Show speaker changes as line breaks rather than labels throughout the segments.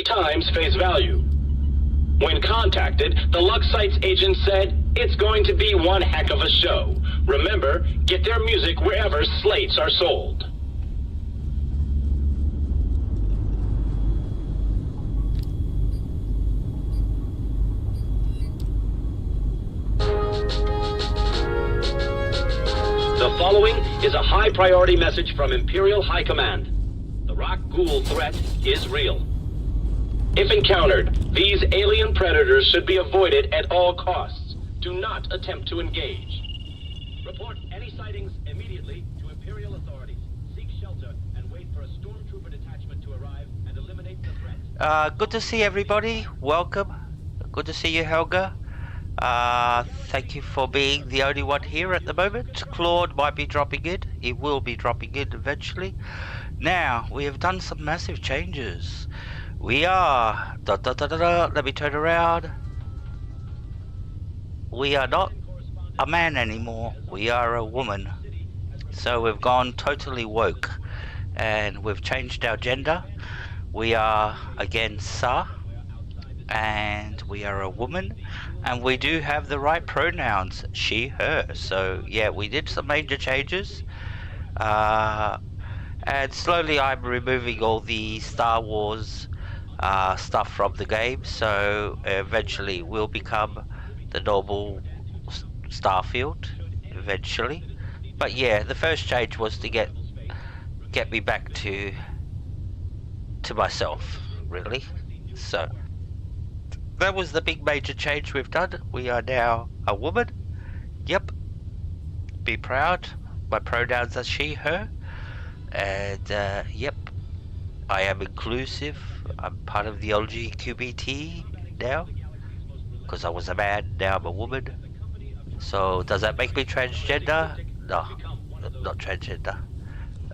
times face value. When contacted, the Lux Site's agent said, "It's going to be one heck of a show. Remember, get their music wherever slates are sold." The following is a high-priority message from Imperial High Command. The Rock Ghoul threat is real. If encountered, these alien predators should be avoided at all costs. Do not attempt to engage. Report any sightings immediately to Imperial authorities. Seek shelter and wait for a stormtrooper detachment to arrive and eliminate the threat.
Good to see everybody. Welcome. Good to see you, Helga. Thank you for being the only one here at the moment. Claude might be dropping in. He will be dropping in eventually. Now, we have done some massive changes. We are... Let me turn around. We are not a man anymore. We are a woman. So we've gone totally woke. And we've changed our gender. We are, again, Sa. And we are a woman. And we do have the right pronouns. She, her. So, yeah, we did some major changes. And slowly I'm removing all the Star Wars stuff from the game, so eventually we'll become the normal Starfield eventually. But yeah, the first change was to get me back to myself, really. So that was the big major change we've done. We are now a woman. Yep. Be proud. My pronouns are she, her. And yep, I am inclusive. I'm part of the LGBT now, because I was a man, now I'm a woman. So does that make me transgender? No, not transgender.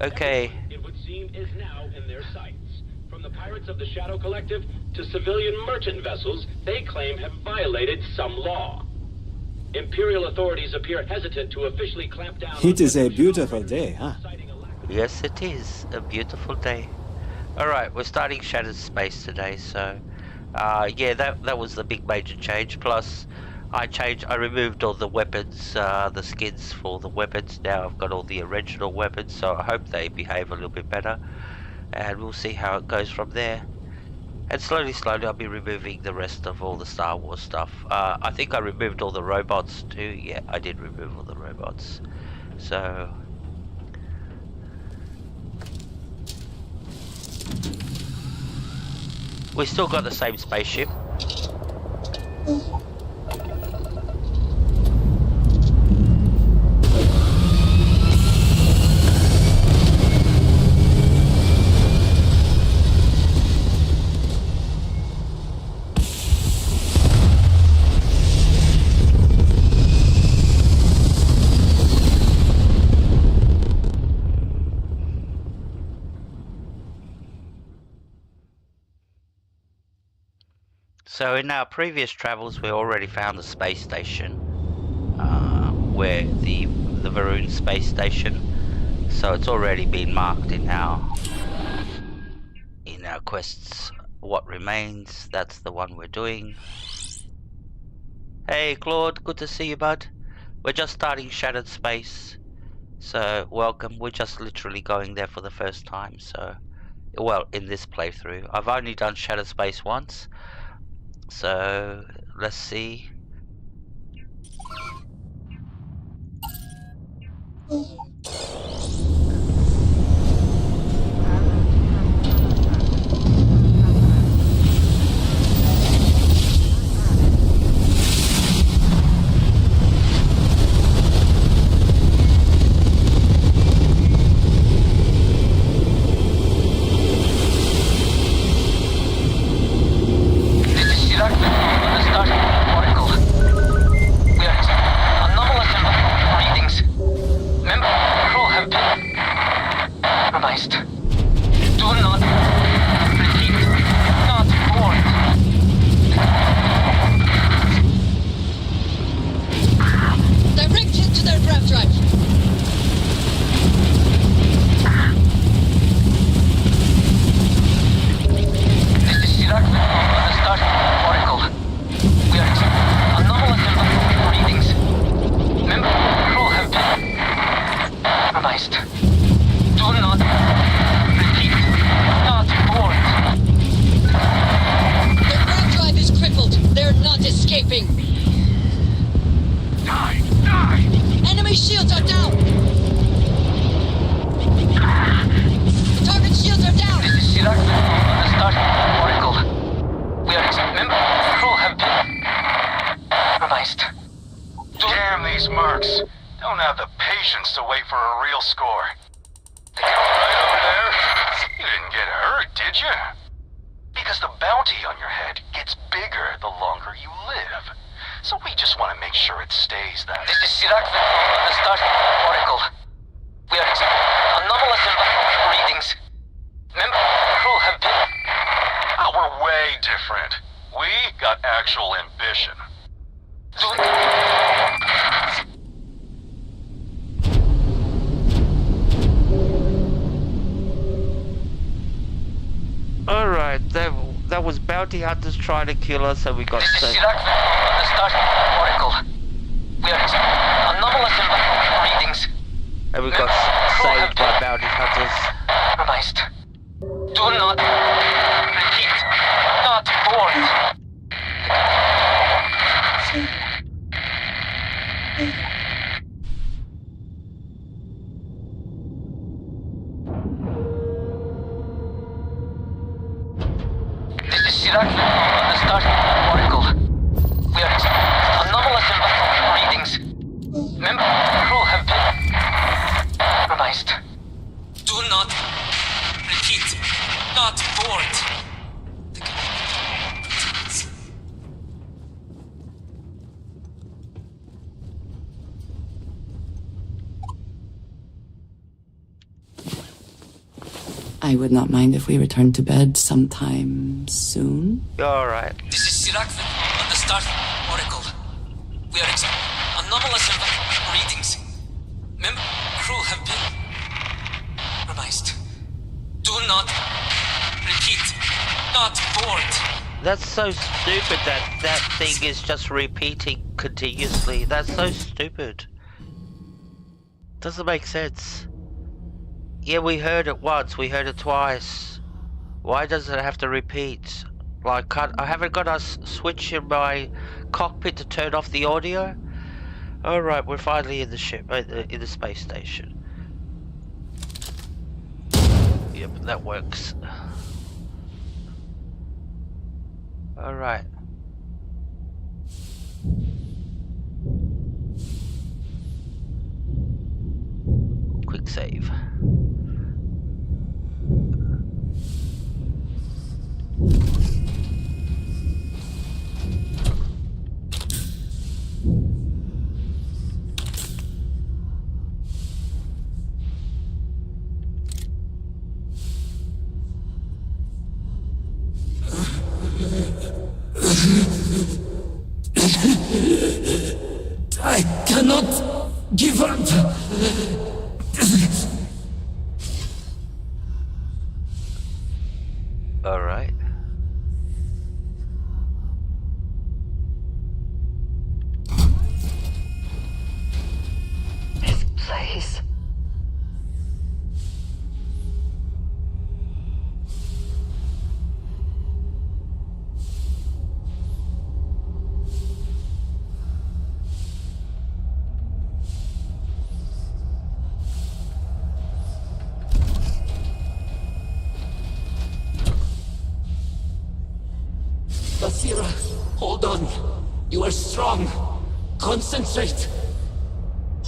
Okay.
It would seem is now in their sights. From the pirates of the Shadow Collective to civilian merchant vessels they claim have violated some law. Imperial authorities appear hesitant to officially clamp down.
It is a beautiful day, huh?
Yes, it is a beautiful day. Alright, we're starting Shattered Space today, so yeah, that was the big major change. Plus I removed all the weapons, the skins for the weapons. Now I've got all the original weapons, so I hope they behave a little bit better, and we'll see how it goes from there. And slowly I'll be removing the rest of all the Star Wars stuff. I think I removed all the robots too. Yeah, I did remove all the robots. So we still got the same spaceship. So in our previous travels, we already found the space station, where the Varun space station. So it's already been marked in our quests. What remains? That's the one we're doing. Hey Claude, good to see you, bud. We're just starting Shattered Space, so welcome. We're just literally going there for the first time. So, well, in this playthrough, I've only done Shattered Space once. So, let's see.
Remember, Compromised. Do not repeat. Not board.
Their ground drive is crippled. They're not escaping.
Die! Die!
Enemy shields are down. The target shields are down.
This is Sirac on the Starfield Oracle. We are members of the crew have been compromised.
Damn these mercs. Don't have the patience to wait for a real score. Right over there? You didn't get hurt, did you? Because the bounty on your head gets bigger the longer you live. So we just want to make sure it stays that way.
This is Sirac on the Starfield Oracle. We are anomalous environmental readings. Members of the crew have been...
Oh, we're way different. We got actual ambition.
Alright, that was bounty hunters trying to kill us, and we got
This is
saved.
Sirac on the Starfield Oracle. We are anomalous environmental readings.
And we got saved by bounty hunters.
Compromised. Do not repeat. Not board. This is Sirac on the Starfield Oracle. We are anomalous environmental readings. Members of the crew have been compromised. Do not repeat. Not board.
I would not mind if we returned to bed sometime soon.
Alright.
This is Sirac on the Starfield Oracle. We are anomalous environmental readings. Members of the crew have been compromised. Do not repeat. Not board.
That's so stupid that thing is just repeating continuously. That's so stupid. Doesn't make sense. Yeah, we heard it once, we heard it twice. Why does it have to repeat? Like, I haven't got a switch in my cockpit to turn off the audio? Alright, we're finally in the ship, in the space station. Yep, that works. Alright. Quick save.
I cannot give up.
Alright.
This place. Basira, hold on. You are strong. Concentrate.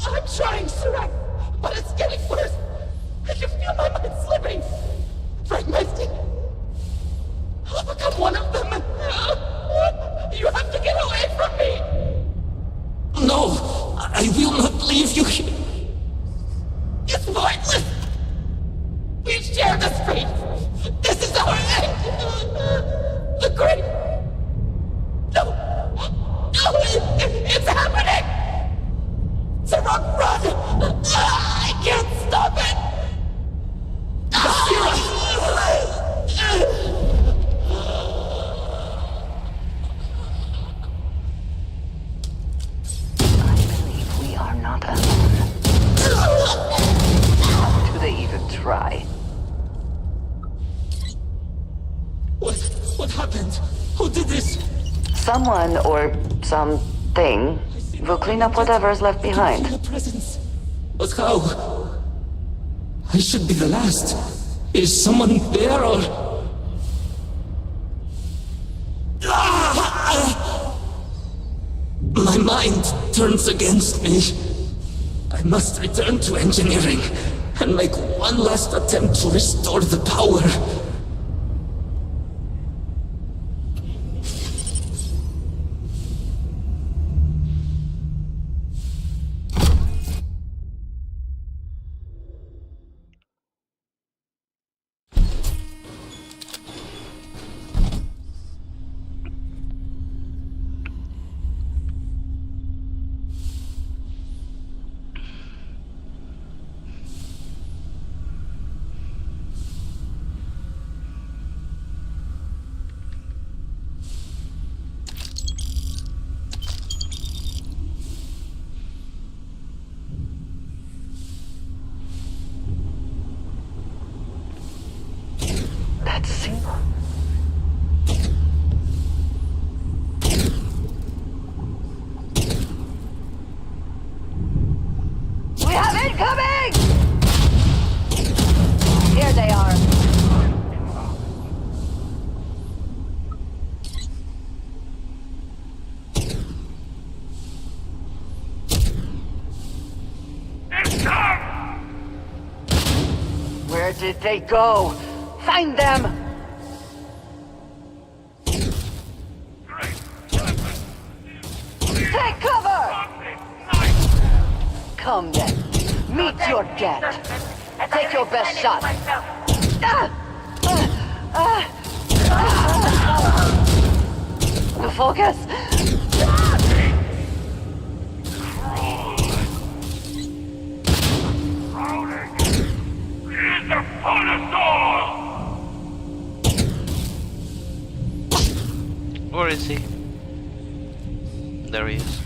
I'm trying, Sirac, but it's getting worse. I can feel my mind slipping. Fragmenting. I'll become one of them. You have to get away from me. No, I will not leave you here. It's pointless. We share this fate. This is our end. The great... No! No! It's happening! Sirac, run! I can't stop it!
I believe we are not alone. Someone or something will clean up whatever is left behind.
The presence. But how? I should be the last. Is someone there or... My mind turns against me. I must return to engineering and make one last attempt to restore the power.
We have incoming! Here they are. Where did they go? Find them! Take cover! Come then. Meet your death. Take your best shot. Focus.
Where is he? There he is.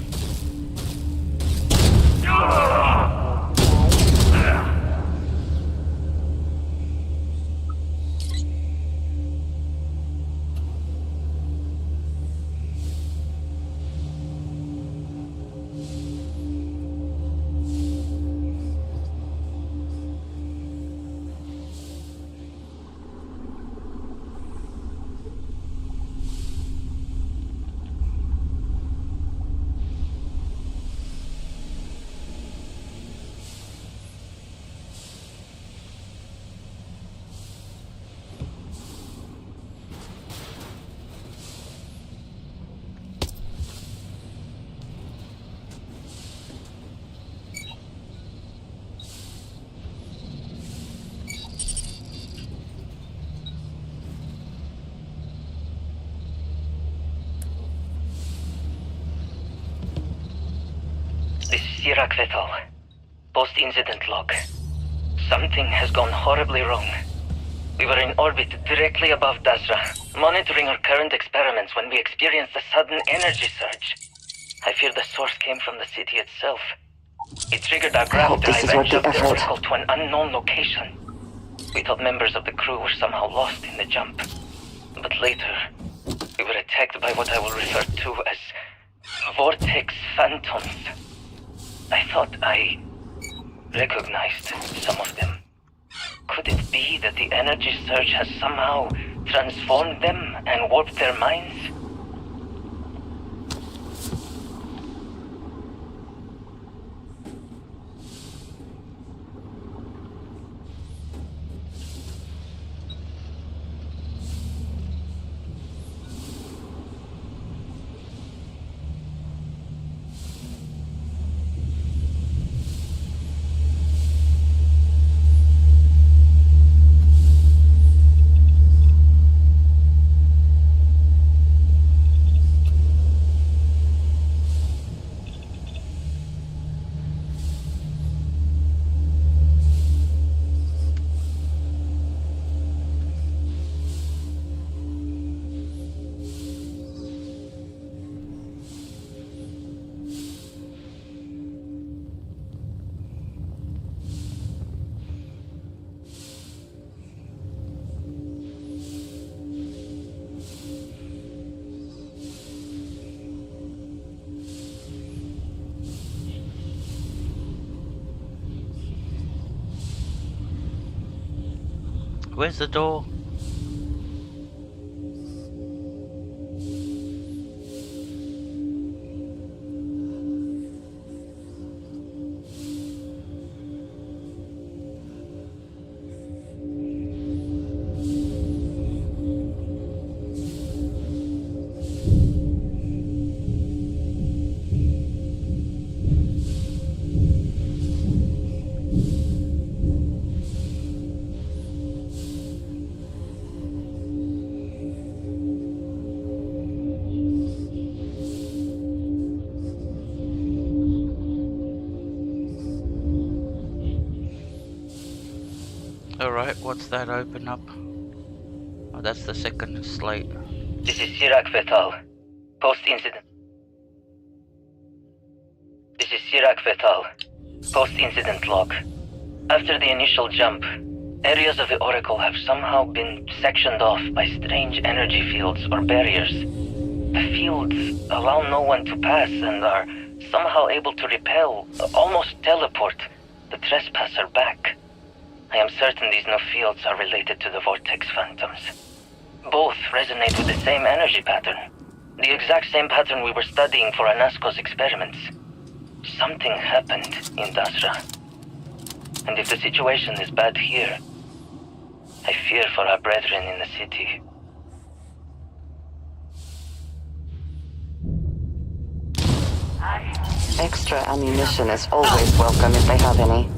This is Sirach Vettel. Post-incident log. Something has gone horribly wrong. We were in orbit directly above Dazra, monitoring our current experiments when we experienced a sudden energy surge. I fear the source came from the city itself. It triggered our grav drive and shoved the oracle to an unknown location. We thought members of the crew were somehow lost in the jump. But later, we were attacked by what I will refer to as vortex phantoms. I thought I recognized some of them. Could it be that the energy surge has somehow transformed them and warped their minds?
Where's the door? Alright, what's that open up? Oh, that's the second slate.
This is Sirach Fetal. Post-incident. This is Sirach Fetal. Post-incident log. After the initial jump, areas of the Oracle have somehow been sectioned off by strange energy fields or barriers. The fields allow no one to pass and are somehow able to repel, almost teleport, the trespasser back. I am certain these new fields are related to the Vortex Phantoms. Both resonate with the same energy pattern. The exact same pattern we were studying for Anasco's experiments. Something happened in Dasra. And if the situation is bad here, I fear for our brethren in the city.
Extra ammunition is always welcome if they have any.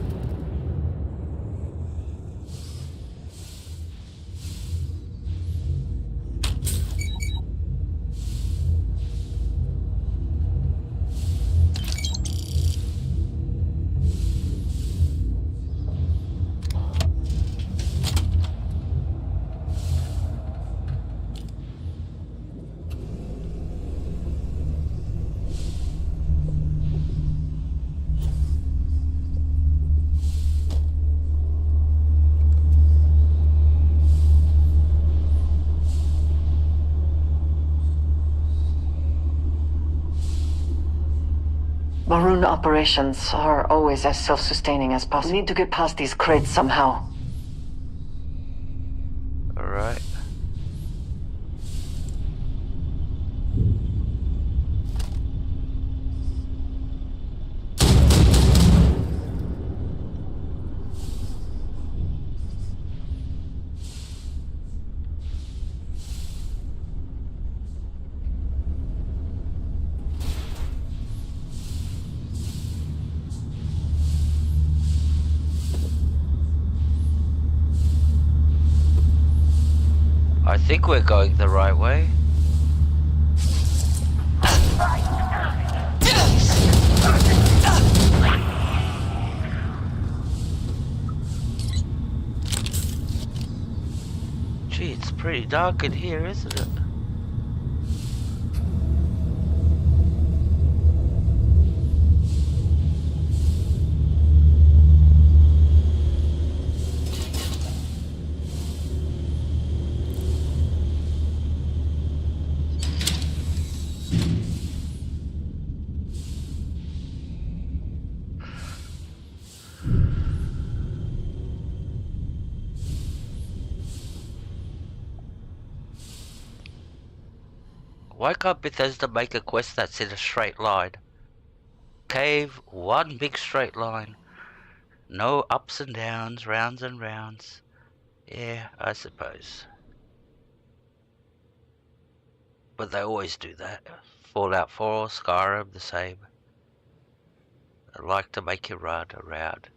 Maroon operations are always as self-sustaining as possible. We need to get past these crates somehow.
Alright. I think we're going the right way. Gee, it's pretty dark in here, isn't it? Why can't Bethesda make a quest that's in a straight line? Cave, one big straight line. No ups and downs, rounds and rounds. Yeah, I suppose. But they always do that. Fallout 4, Skyrim, the same. They like to make you run around.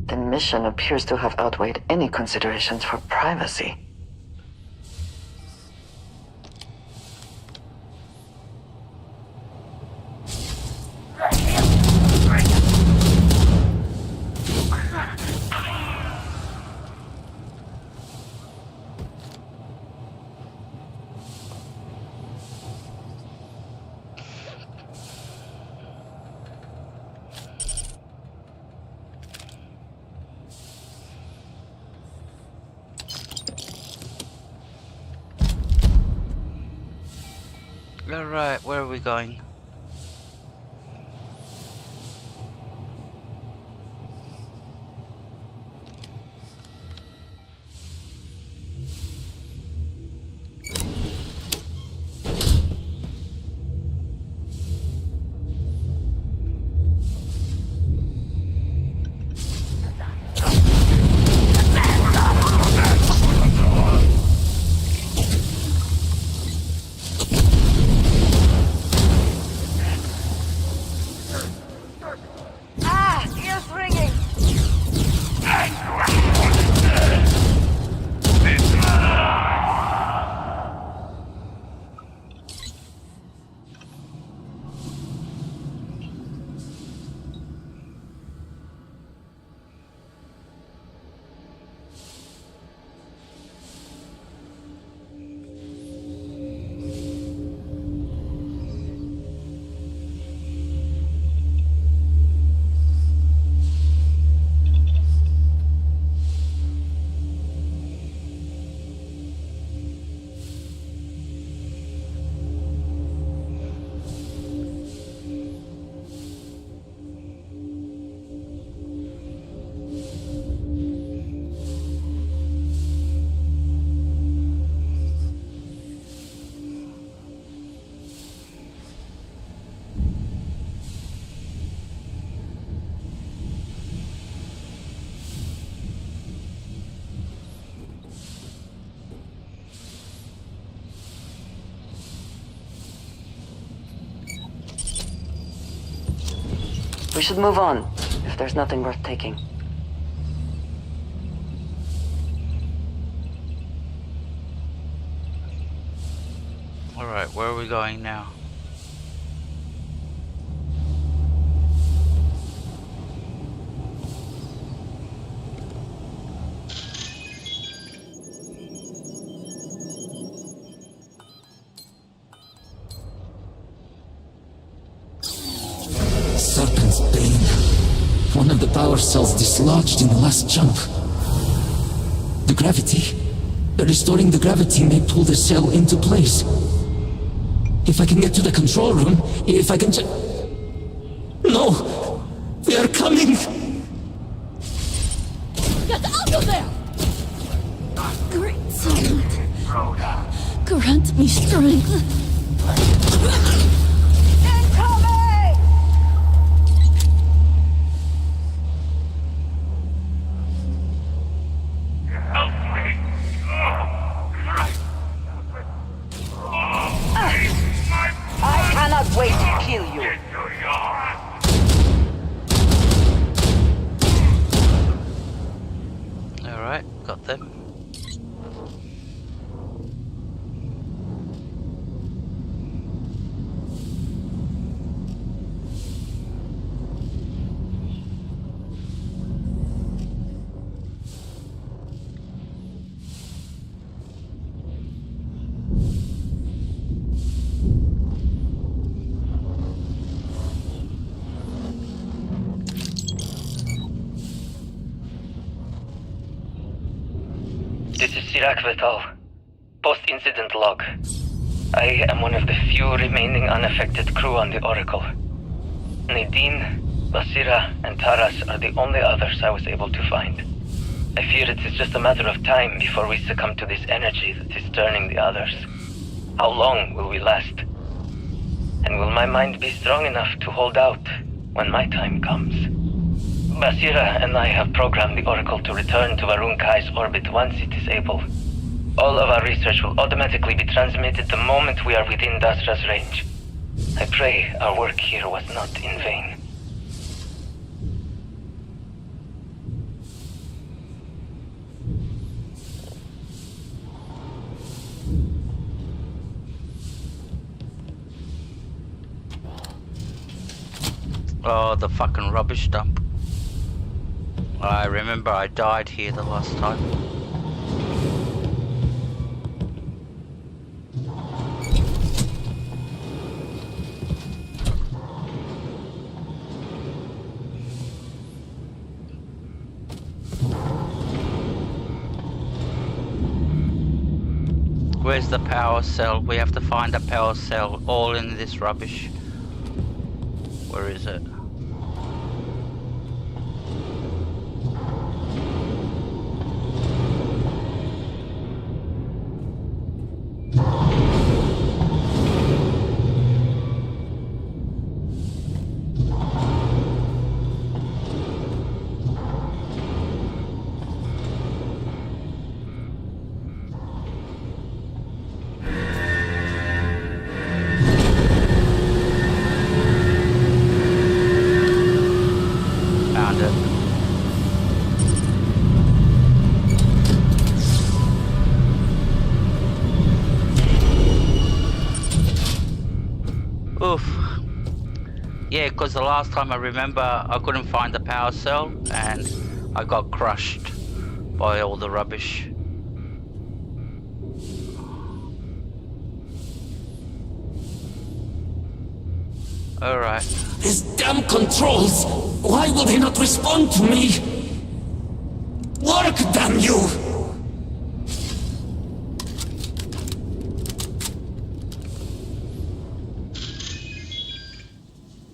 The mission appears to have outweighed any considerations for privacy.
Alright, where are we going?
We should move on, if there's nothing worth taking.
Alright, where are we going now?
Serpent's Bane. One of the power cells dislodged in the last jump. The gravity. Restoring the gravity may pull the cell into place. If I can get to the control room, if I can No! They are coming!
Get out of there! Great Serpent. Grant me strength.
Wait to kill you.
Alright, got them.
This is Sirach Vital. Post-incident log. I am one of the few remaining unaffected crew on the Oracle. Nadine, Basira, and Taras are the only others I was able to find. I fear it is just a matter of time before we succumb to this energy that is turning the others. How long will we last? And will my mind be strong enough to hold out when my time comes? Basira and I have programmed the Oracle to return to Varun Kai's orbit once it is able. All of our research will automatically be transmitted the moment we are within Dasra's range. I pray our work here was not in vain.
Oh, the fucking rubbish dump. I remember I died here the last time. Where's the power cell? We have to find a power cell all in this rubbish. Where is it? Found it. Oof. Yeah, because the last time I remember I couldn't find the power cell and I got crushed by all the rubbish. Alright.
These damn controls! Why will they not respond to me? Work, damn you!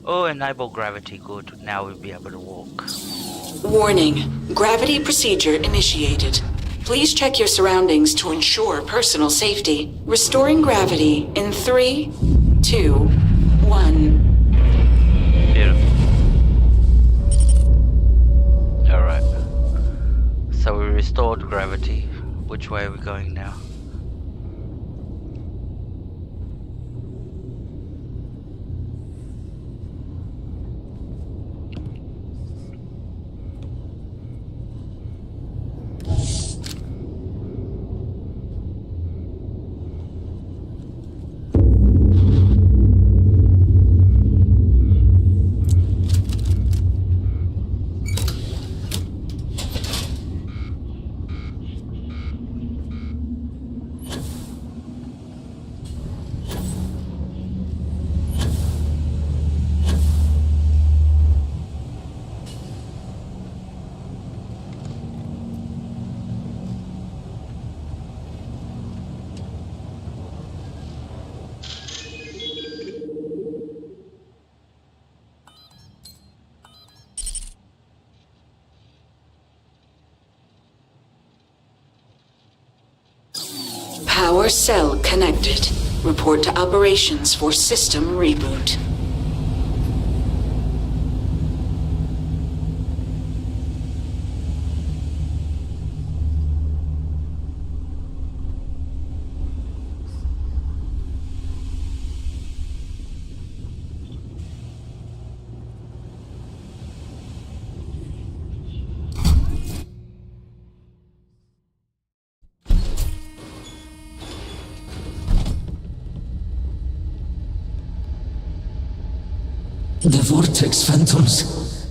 Oh, enable gravity, good. Now we'll be able to walk.
Warning. Gravity procedure initiated. Please check your surroundings to ensure personal safety. Restoring gravity in 3, 2, 1.
Beautiful. Alright. So we restored gravity. Which way are we going now?
Power cell connected. Report to operations for system reboot.
The Vortex Phantoms.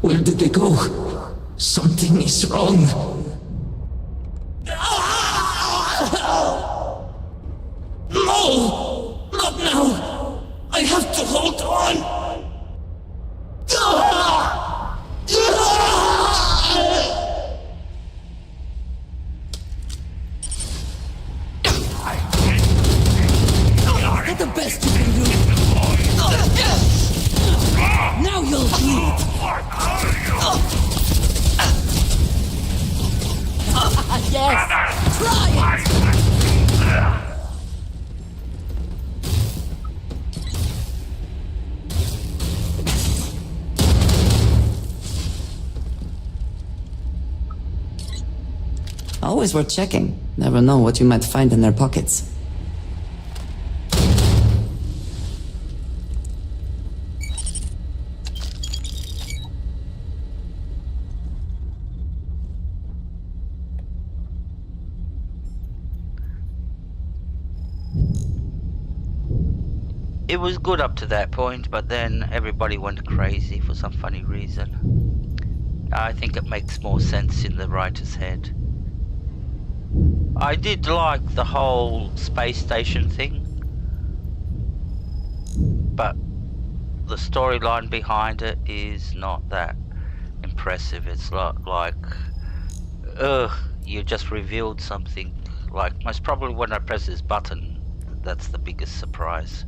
Where did they go? Something is wrong. No! Not now! I have to hold on!
Get the best you can do. Now you'll bleed. Yes, try it.
Always worth checking. Never know what you might find in their pockets.
It was good up to that point, but then everybody went crazy for some funny reason. I think it makes more sense in the writer's head. I did like the whole space station thing, but the storyline behind it is not that impressive. It's like, you just revealed something Like, most probably when I press this button, that's the biggest surprise.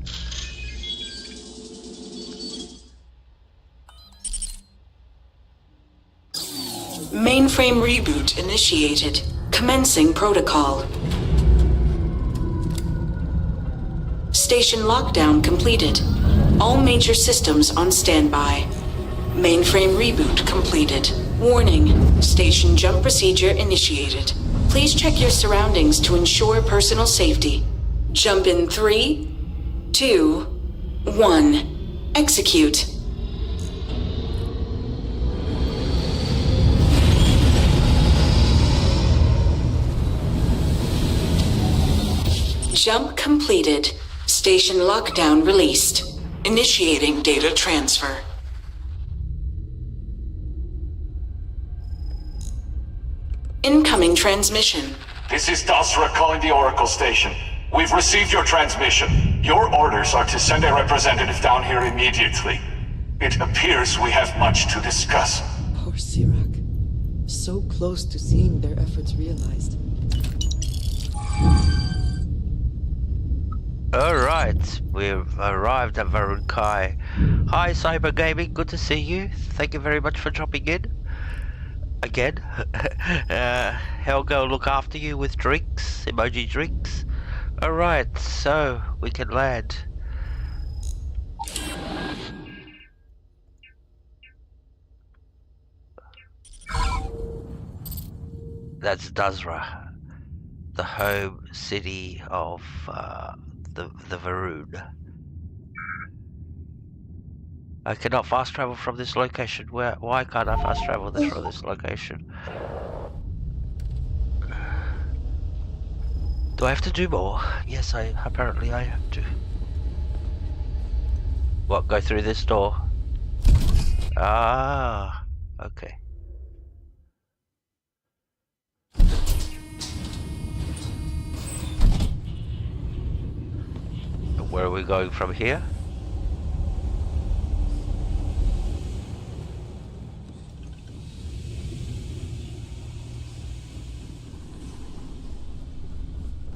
Mainframe reboot initiated. Commencing protocol. Station lockdown completed. All major systems on standby. Mainframe reboot completed. Warning, station jump procedure initiated. Please check your surroundings to ensure personal safety. Jump in 3, 2, 1. Execute. Jump completed. Station lockdown released. Initiating data transfer. Incoming transmission.
This is Dasra calling the Oracle Station. We've received your transmission. Your orders are to send a representative down here immediately. It appears we have much to discuss.
Poor Sirac. So close to seeing their efforts realized.
Alright, we've arrived at Varun Kai. Hi Cyber Gaming, good to see you. Thank you very much for dropping in. Again. Helga will look after you with drinks, emoji drinks. Alright, so we can land. That's Dasra, the home city of the Varun. I cannot fast travel from this location. Why can't I fast travel from this location? Do I have to do more? Yes, apparently I have to. What, go through this door? Ah, okay. Where are we going from here?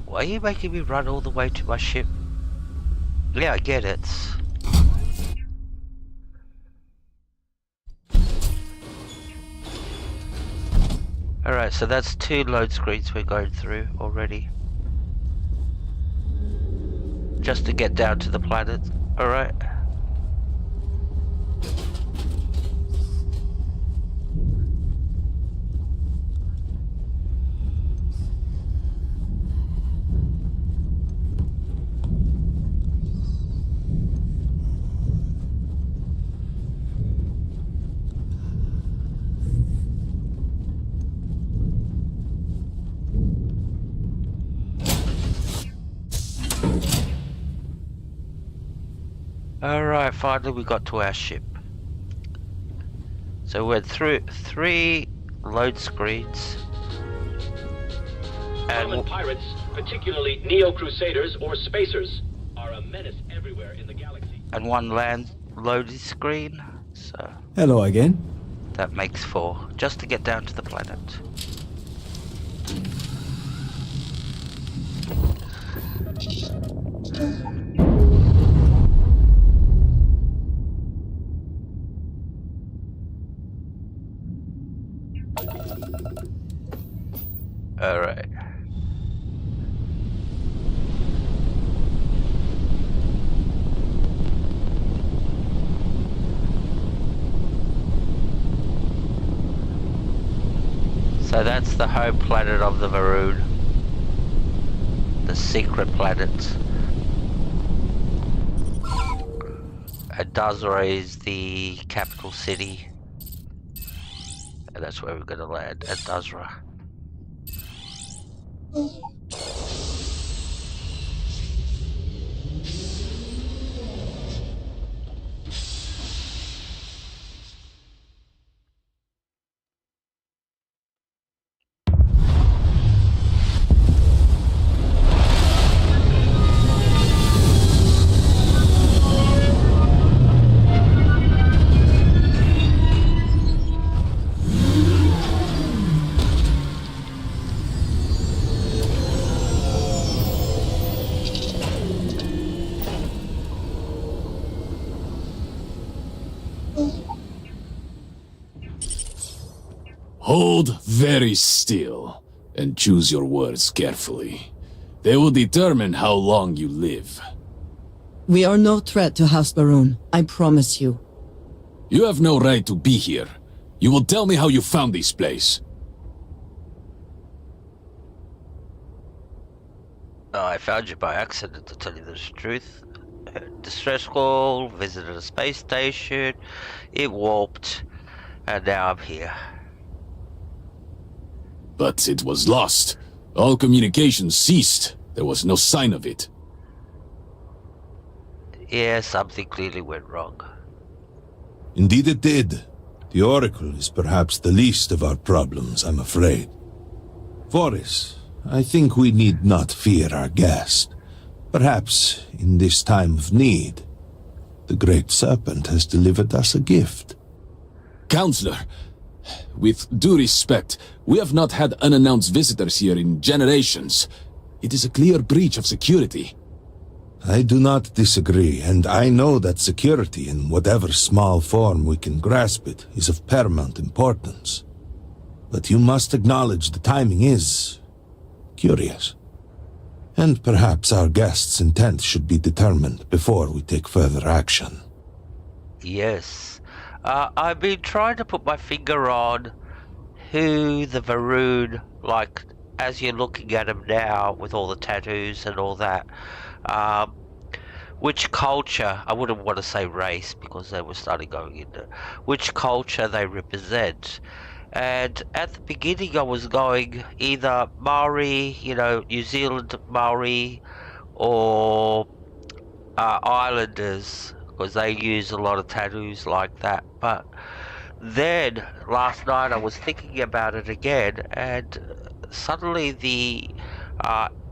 Why are you making me run all the way to my ship? Yeah, I get it. Alright, so that's 2 load screens we're going through already. Just to get down to the planet. Alright. Alright, finally we got to our ship. So we're through 3 load screens.
Common pirates, particularly neo-crusaders or spacers, are a menace everywhere in the galaxy.
And 1 land loading screen. So
Hello again.
that makes 4. Just to get down to the planet. Alright. So that's the home planet of the Varun. The secret planet. And Dasra is the capital city. And that's where we're gonna land, at Dasra.
Hold very still, and choose your words carefully. They will determine how long you live.
We are no threat to House Baroon, I promise you.
You have no right to be here. You will tell me how you found this place.
I found you by accident, to tell you the truth. Distress call, visited a space station, it warped, and now I'm here.
But it was lost. All communication ceased. There was no sign of it.
Yeah, something clearly went wrong.
Indeed it did. The Oracle is perhaps the least of our problems, I'm afraid. Voris, I think we need not fear our guest. Perhaps, in this time of need, the Great Serpent has delivered us a gift.
Counselor, with due respect, we have not had unannounced visitors here in generations. It is a clear breach of security.
I do not disagree, and I know that security, in whatever small form we can grasp it, is of paramount importance. But you must acknowledge the timing is curious. And perhaps our guest's intent should be determined before we take further action.
Yes. I've been trying to put my finger on who the Varoon, like, as you're looking at him now, with all the tattoos and all that, which culture, I wouldn't want to say race, because they were starting going into, which culture they represent. And at the beginning I was going either Maori, New Zealand Maori, or Islanders, because they use a lot of tattoos like that. But then last night I was thinking about it again, and suddenly the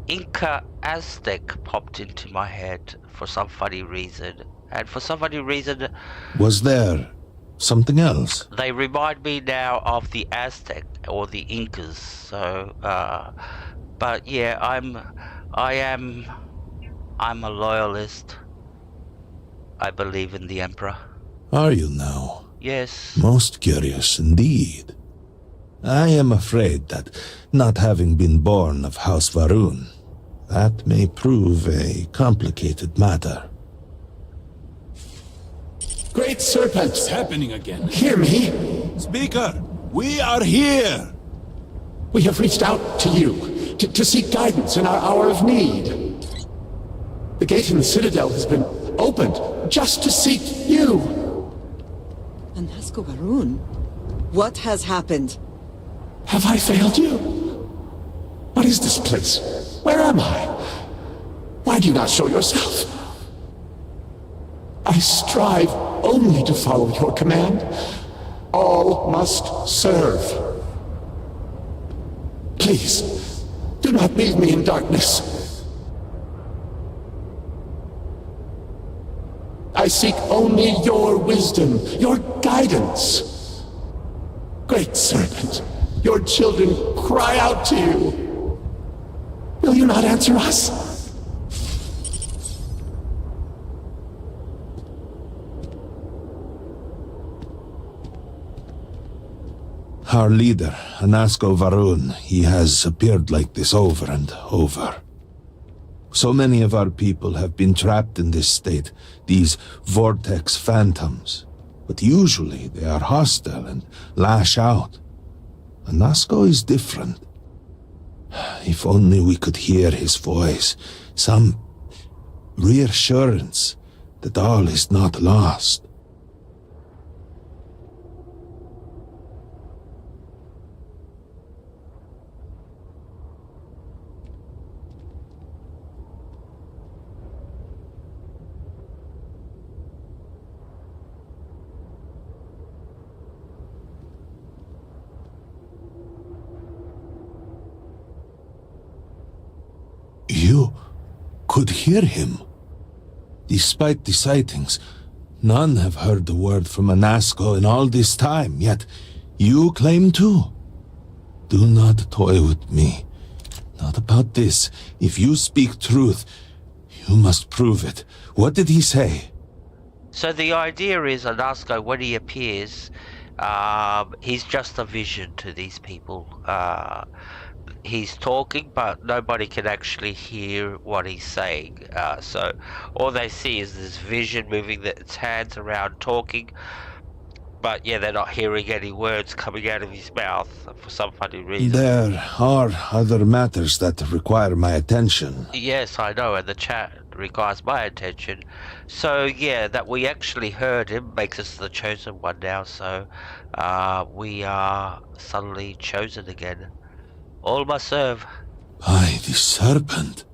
Inca Aztec popped into my head for some funny reason. And for some funny reason...
Was there something else?
They remind me now of the Aztec or the Incas. So, but yeah, I'm a loyalist. I believe in the Emperor.
Are you now?
Yes.
Most curious indeed. I am afraid that, not having been born of House Varoon, that may prove a complicated matter.
Great Serpent!
What's happening again?
Hear me!
Speaker, we are here!
We have reached out to you, to seek guidance in our hour of need. The gate in the Citadel has been opened just to seek you!
Anasco Baroon? What has happened?
Have I failed you? What is this place? Where am I? Why do you not show yourself? I strive only to follow your command. All must serve. Please, do not leave me in darkness. I seek only your wisdom, your guidance. Great Serpent, your children cry out to you. Will you not answer us?
Our leader, Anasco Varoon, he has appeared like this over and over. So many of our people have been trapped in this state, these vortex phantoms. But usually they are hostile and lash out. Anasco is different. If only we could hear his voice, some reassurance that all is not lost. You could hear him. Despite the sightings, none have heard the word from Anasco in all this time, yet you claim to. Do not toy with me. Not about this. If you speak truth, you must prove it. What did he say?
So the idea is Anasco, when he appears, He's just a vision to these people. He's talking, but nobody can actually hear what he's saying. So all they see is this vision moving its hands around, talking. But yeah, they're not hearing any words coming out of his mouth for some funny reason.
There are other matters that require my attention.
Yes, I know, and the chat requires my attention. So yeah, that we actually heard him makes us the chosen one now. So we are suddenly chosen again. All must serve.
By the serpent.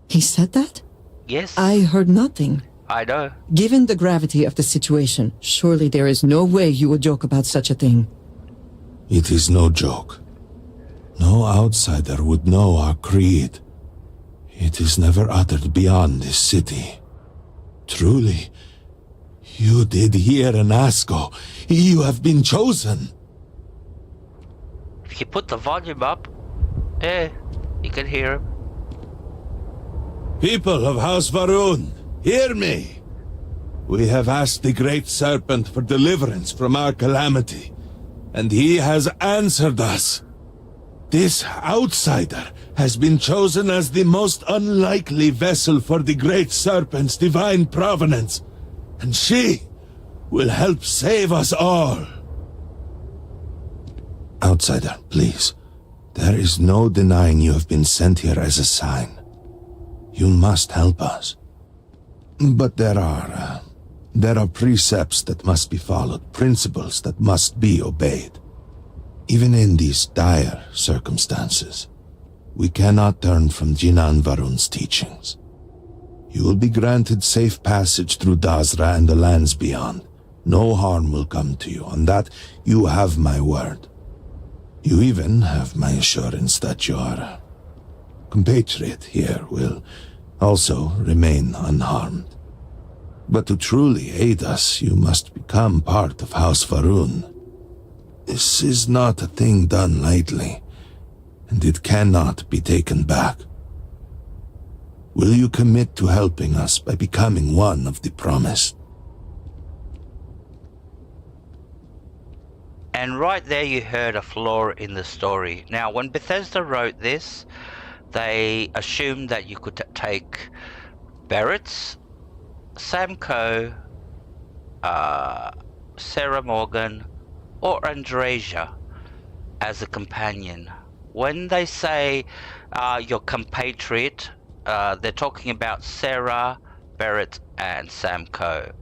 He said that?
Yes.
I heard nothing.
I know.
Given the gravity of the situation, surely there is no way you would joke about such a thing.
It is no joke. No outsider would know our creed. It is never uttered beyond this city. Truly, you did hear an Asco. You have been chosen.
If you put the volume up, you can hear him.
People of House Varun, hear me. We have asked the Great Serpent for deliverance from our calamity, and he has answered us. This outsider has been chosen as the most unlikely vessel for the Great Serpent's divine provenance, and she will help save us all. Outsider, please. There is no denying you have been sent here as a sign. You must help us. But there are precepts that must be followed, principles that must be obeyed. Even in these dire circumstances, we cannot turn from Jinan Varun's teachings. You will be granted safe passage through Dazra and the lands beyond. No harm will come to you. On that, you have my word. You even have my assurance that your compatriot here will also remain unharmed. But to truly aid us, you must become part of House Varun. This is not a thing done lightly, and it cannot be taken back. Will you commit to helping us by becoming one of the promised?
And right there you heard a flaw in the story. Now, when Bethesda wrote this, they assumed that you could take Barrett's, Sam Coe, Sarah Morgan, or Andreja as a companion. When they say your compatriot, they're talking about Sarah, Barrett, and Sam Coe.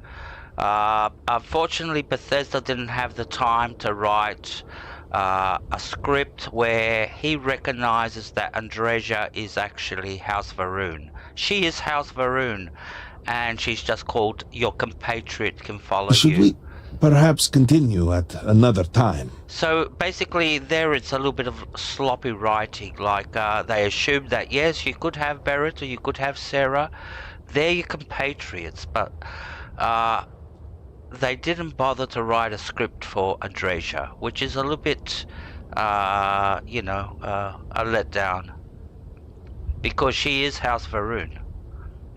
Unfortunately, Bethesda didn't have the time to write a script where he recognizes that Andreja is actually House Varun. She is House Varun, and she's just called your compatriot can follow you.
Should we perhaps continue at another time?
So basically there it's a little bit of sloppy writing, like they assumed that yes, you could have Barrett or you could have Sarah, they're your compatriots, but they didn't bother to write a script for Andreja, which is a little bit, a letdown, because she is House Varun.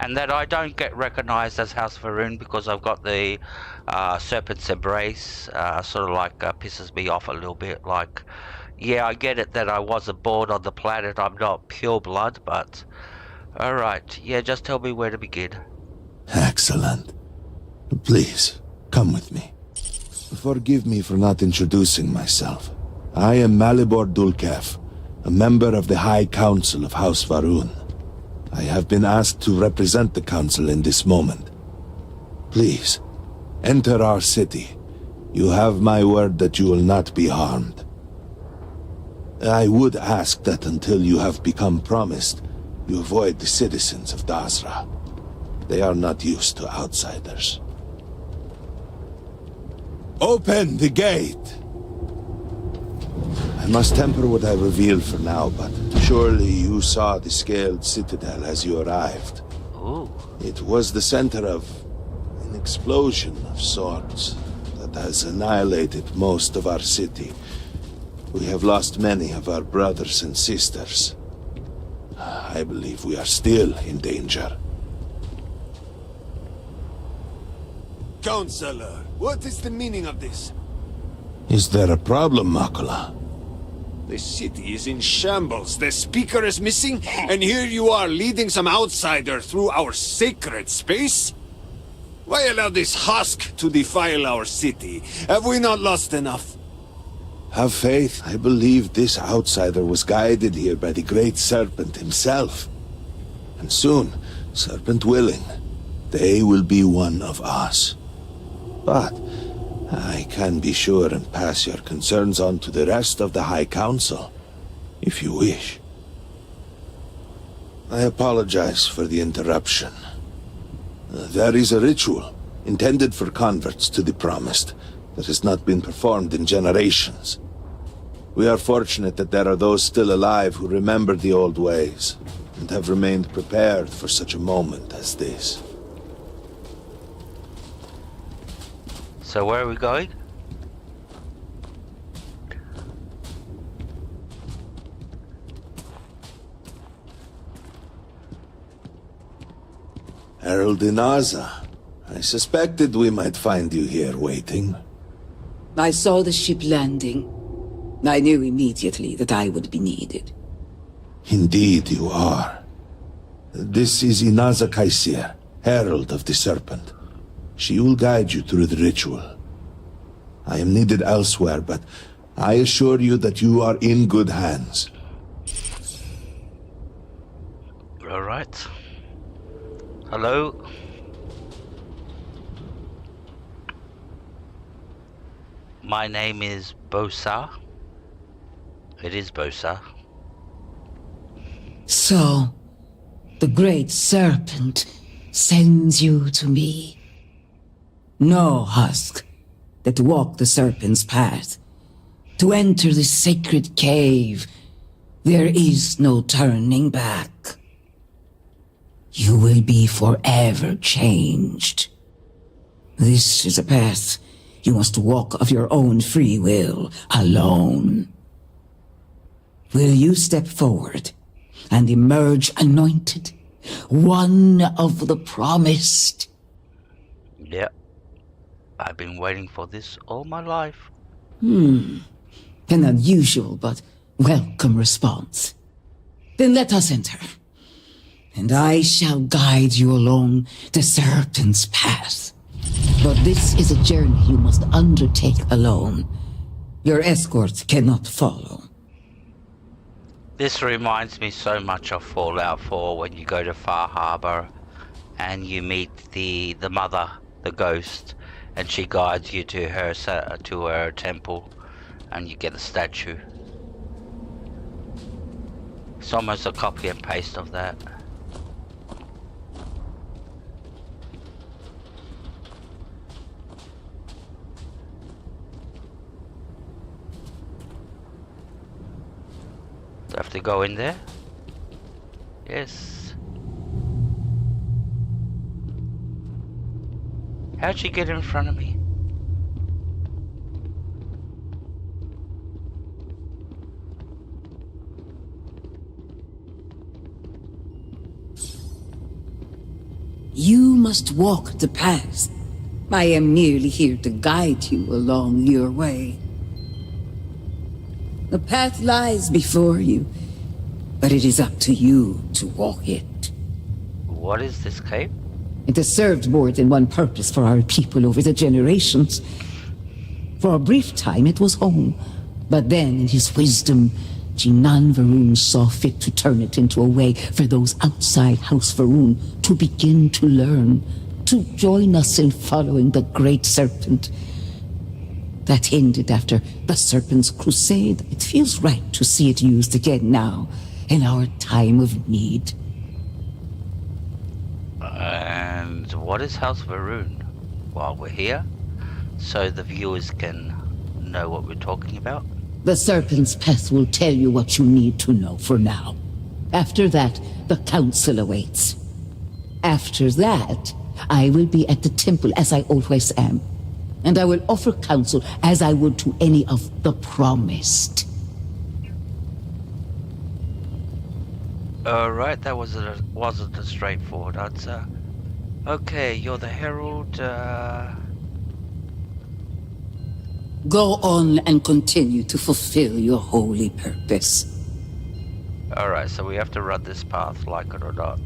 And that I don't get recognized as House Varun because I've got the Serpent's Embrace, sort of like pisses me off a little bit. Like, yeah, I get it that I wasn't born on the planet, I'm not pure blood, but alright, yeah, just tell me where to begin.
Excellent. Please, come with me. Forgive me for not introducing myself. I am Malibor Dulkev, a member of the High Council of House Varun. I have been asked to represent the council in this moment. Please, enter our city. You have my word that you will not be harmed. I would ask that until you have become promised, you avoid the citizens of Dazra. They are not used to outsiders. Open the gate! I must temper what I reveal for now, but surely you saw the scaled citadel as you arrived.
Ooh.
It was the center of an explosion of sorts that has annihilated most of our city. We have lost many of our brothers and sisters. I believe we are still in danger.
Counselor, what is the meaning of this?
Is there a problem, Makula?
The city is in shambles. The speaker is missing, and here you are leading some outsider through our sacred space? Why allow this husk to defile our city? Have we not lost enough?
Have faith. I believe this outsider was guided here by the Great Serpent himself. And soon, Serpent willing, they will be one of us. But I can be sure and pass your concerns on to the rest of the High Council, if you wish. I apologize for the interruption. There is a ritual intended for converts to the Promised that has not been performed in generations. We are fortunate that there are those still alive who remember the old ways and have remained prepared for such a moment as this.
So where are we going?
Herald Inaza, I suspected we might find you here waiting.
I saw the ship landing. I knew immediately that I would be needed.
Indeed you are. This is Inaza Kaisir, Herald of the Serpent. She will guide you through the ritual. I am needed elsewhere, but I assure you that you are in good hands.
All right. Hello? My name is Bosa. It is Bosa.
So, the Great Serpent sends you to me. No husk that walk the Serpent's path. To enter the sacred cave, there is no turning back. You will be forever changed. This is a path you must walk of your own free will, alone. Will you step forward and emerge anointed, one of the promised?
Yep. I've been waiting for this all my life.
An unusual but welcome response. Then let us enter, and I shall guide you along the Serpent's path. But this is a journey you must undertake alone. Your escort cannot follow.
This reminds me so much of Fallout 4 when you go to Far Harbor and you meet the mother, the ghost, and she guides you to her temple and you get a statue. It's almost a copy and paste of that. Do I have to go in there? Yes. How'd she get in front of me?
You must walk the path. I am merely here to guide you along your way. The path lies before you, but it is up to you to walk it.
What is this cave?
It has served more than one purpose for our people over the generations. For a brief time it was home, but then in his wisdom, Jinan Varun saw fit to turn it into a way for those outside House Varun to begin to learn, to join us in following the Great Serpent. That ended after the Serpent's crusade. It feels right to see it used again now, in our time of need.
And what is House Varun? While we're here, so the viewers can know what we're talking about.
The Serpent's path will tell you what you need to know for now. After that, the Council awaits. After that, I will be at the temple as I always am. And I will offer counsel as I would to any of the promised.
Alright, that wasn't a straightforward answer. Okay, you're the Herald,
Go on and continue to fulfill your holy purpose.
Alright, so we have to run this path, like it or not.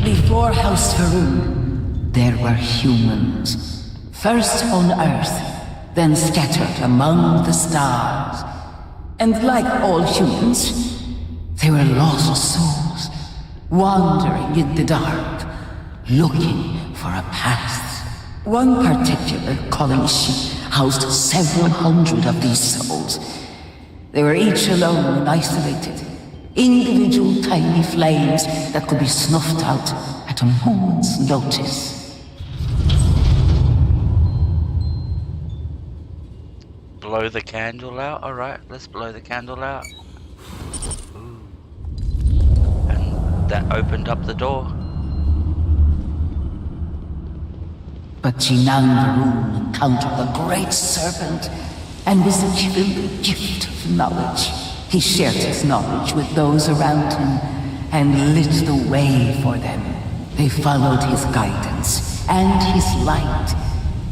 Before House Faroon, there were humans. First on Earth, then scattered among the stars. And like all humans, they were lost souls, wandering in the dark, looking for a path. One particular colony ship housed several hundred of these souls. They were each alone and isolated, individual tiny flames that could be snuffed out at a moment's notice.
Blow the candle out? Alright, let's blow the candle out. Ooh. And that opened up the door.
But Jinan Varun encountered the great serpent and was given the gift of knowledge. He shared his knowledge with those around him and lit the way for them. They followed his guidance and his light,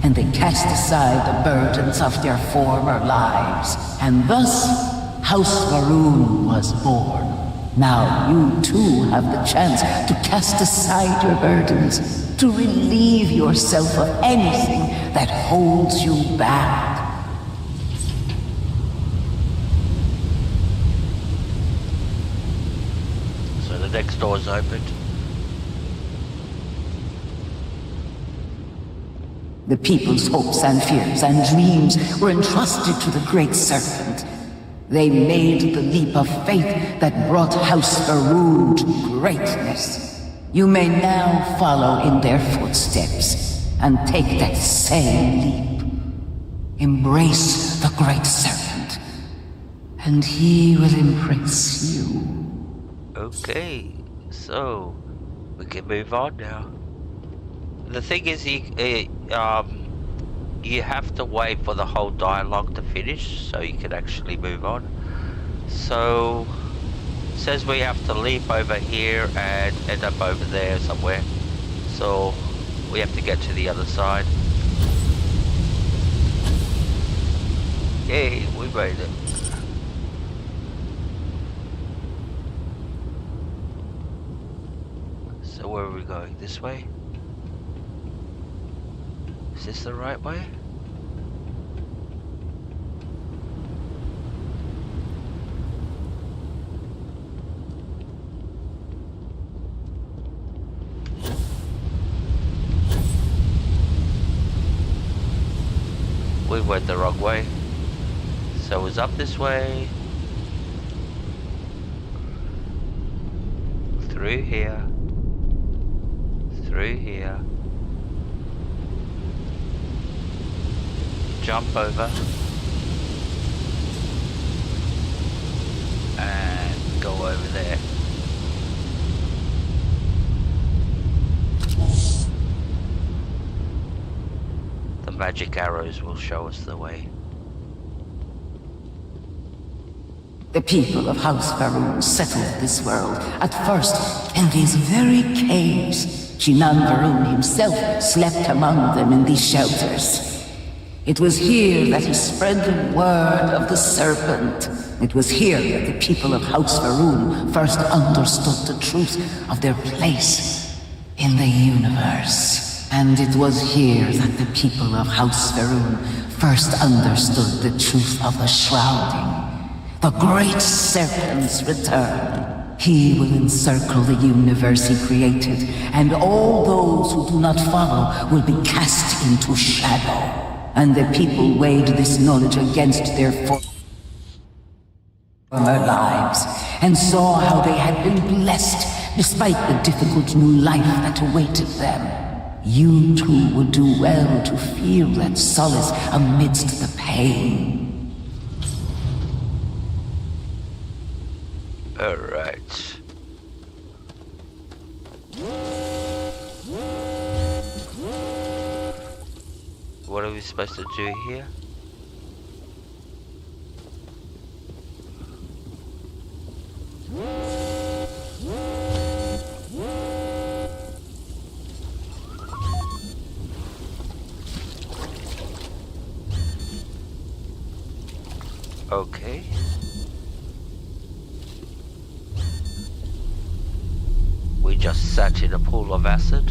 and they cast aside the burdens of their former lives. And thus, House Varun was born. Now you too have the chance to cast aside your burdens, to relieve yourself of anything that holds you back.
So the next door's opened.
The people's hopes and fears and dreams were entrusted to the great serpent. They made the leap of faith that brought House Varun to greatness. You may now follow in their footsteps and take that same leap. Embrace the great serpent, and he will embrace you.
Okay, so we can move on now. The thing is, you have to wait for the whole dialogue to finish so you can actually move on. So it says we have to leap over here and end up over there somewhere. So we have to get to the other side. Yay, we made it. So where are we going? This way? Is this the right way? We went the wrong way. So it was up this way. Through here. Through here. Jump over and go over there. The magic arrows will show us the way.
The people of House Varun settled this world, at first in these very caves. Jinan Varun himself slept among them in these shelters. It was here that he spread the word of the serpent. It was here that the people of House Varun first understood the truth of their place in the universe. And it was here that the people of House Varun first understood the truth of the shrouding, the great serpent's return. He will encircle the universe he created, and all those who do not follow will be cast into shadow. And the people weighed this knowledge against their former lives, and saw how they had been blessed despite the difficult new life that awaited them. You too would do well to feel that solace amidst the pain.
Alright. What are we supposed to do here? Okay. We just sat in a pool of acid.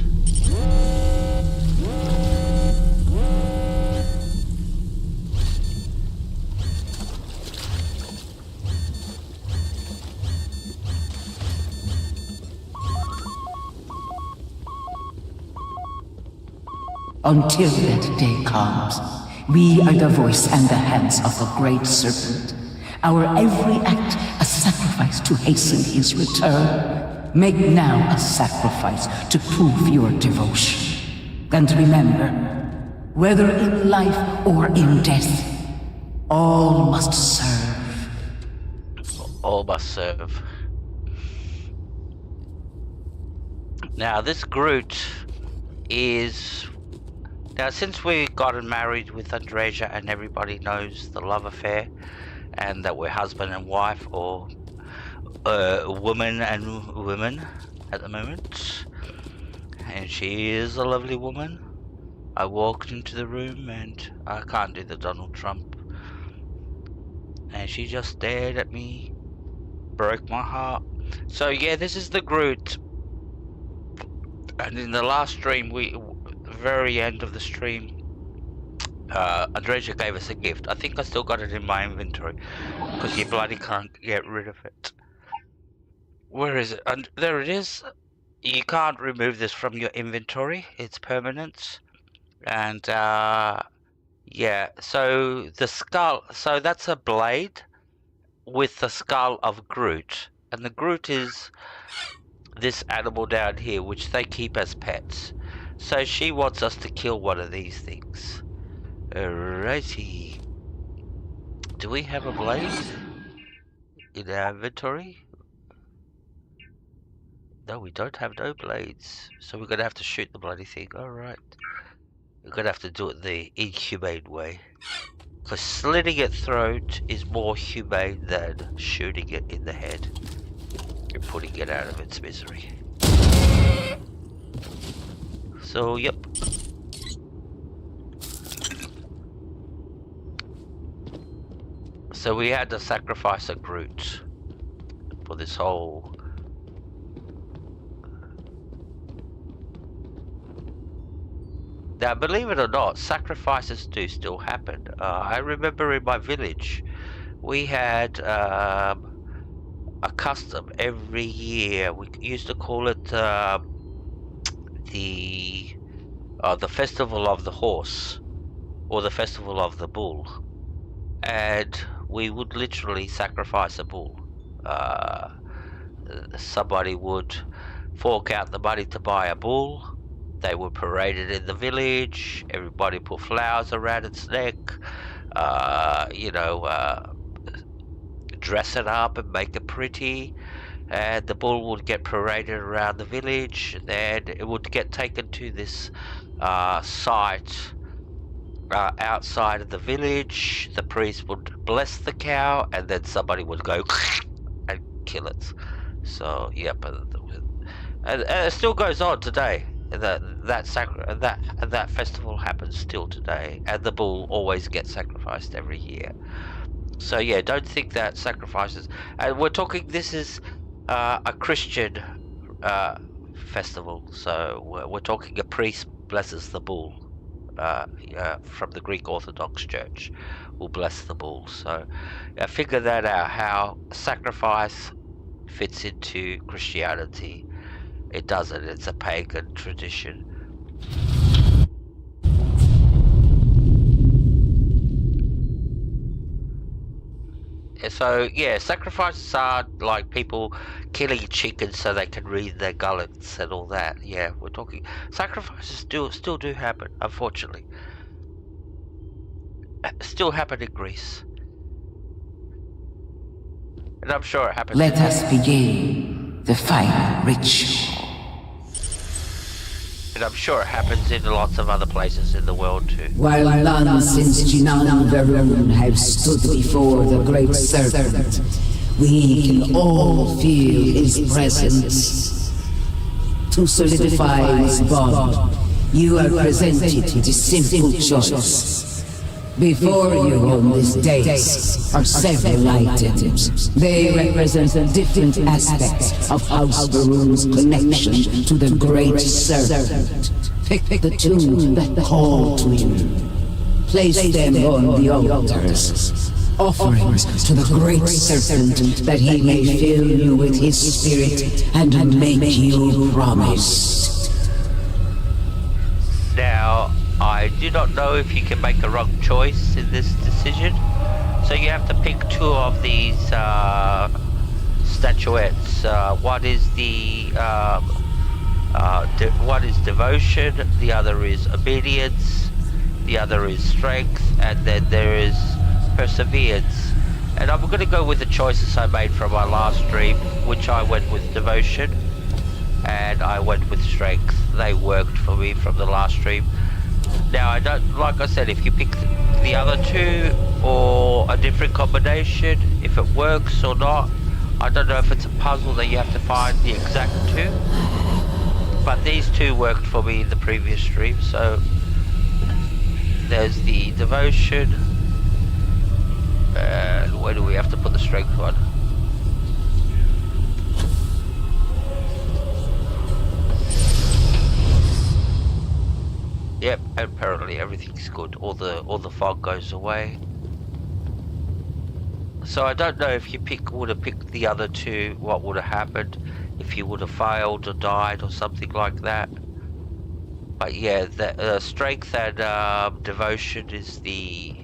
Until that day comes, we are the voice and the hands of the great serpent. Our every act a sacrifice to hasten his return. Make now a sacrifice to prove your devotion. And remember, whether in life or in death, all must serve.
All must serve. Now this Groot is... Now since we gotten married with Andreja and everybody knows the love affair and that we're husband and wife, or woman and women at the moment, and she is a lovely woman. I walked into the room and I can't do the Donald Trump, and she just stared at me, broke my heart. So yeah, this is the Groot. And in the last stream, very end of the stream, Andreja gave us a gift. I think I still got it in my inventory because you bloody can't get rid of it. Where is it? And there it is. You can't remove this from your inventory. It's permanent. And yeah, so the skull, so that's a blade with the skull of Groot, and the Groot is this animal down here which they keep as pets. So she wants us to kill one of these things. Alrighty. Do we have a blade in our inventory? No, we don't have no blades. So we're gonna have to shoot the bloody thing. Alright. We're gonna have to do it the inhumane way. Because slitting its throat is more humane than shooting it in the head and putting it out of its misery. So, yep. So we had to sacrifice a Groot for this whole... Now, believe it or not, sacrifices do still happen. I remember in my village, we had a custom every year. We used to call it the Festival of the Horse, or the Festival of the Bull. And we would literally sacrifice a bull. Somebody would fork out the money to buy a bull. They would parade it in the village. Everybody put flowers around its neck. Dress it up and make it pretty. And the bull would get paraded around the village. And then it would get taken to this site outside of the village. The priest would bless the cow, and then somebody would go and kill it. So, yep. And it still goes on today. That festival happens still today, and the bull always gets sacrificed every year. So yeah, don't think that sacrifices. And we're talking, this is a Christian festival, so we're talking a priest blesses the bull from the Greek Orthodox Church will bless the bull. So figure that out, how sacrifice fits into Christianity. It doesn't, it's a pagan tradition. So, yeah, sacrifices are like people killing chickens so they can read their gullets and all that. Yeah, we're talking... Sacrifices still do happen, unfortunately. Still happen in Greece. And I'm sure it happens...
Let us begin the final ritual.
And I'm sure it happens in lots of other places in the world too.
While none since Jango Fett have stood before the great serpent, we can all feel his presence. To solidify his bond, you are presented with a simple choice. Before you on this dais are several items. They represent different aspects of House Varun's connection to the Great Serpent. Pick the two that call to you. Place them on the altars. Offerings to the Great Serpent that he may fill you with his spirit and make you promise.
Now, I do not know if you can make a wrong choice in this decision. So you have to pick two of these statuettes. One is one is devotion, the other is obedience, the other is strength, and then there is perseverance. And I'm going to go with the choices I made from my last stream, which I went with devotion and I went with strength. They worked for me from the last stream. Now, I don't, like I said, if you pick the other two or a different combination, if it works or not, I don't know if it's a puzzle that you have to find the exact two, but these two worked for me in the previous stream. So there's the devotion, and where do we have to put the strength one? Yep, apparently everything's good. All the fog goes away. So I don't know if you would have picked the other two, what would have happened if you would have failed or died or something like that. But yeah, the strength and devotion is the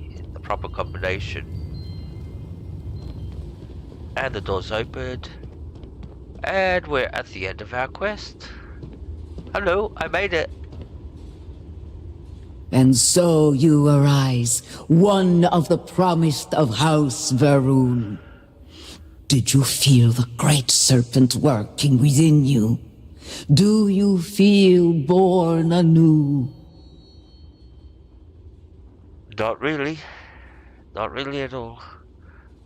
proper combination. And the door's opened, and we're at the end of our quest. Hello, I made it.
And so you arise, one of the promised of House Varun. Did you feel the Great Serpent working within you? Do you feel born anew?
Not really. Not really at all.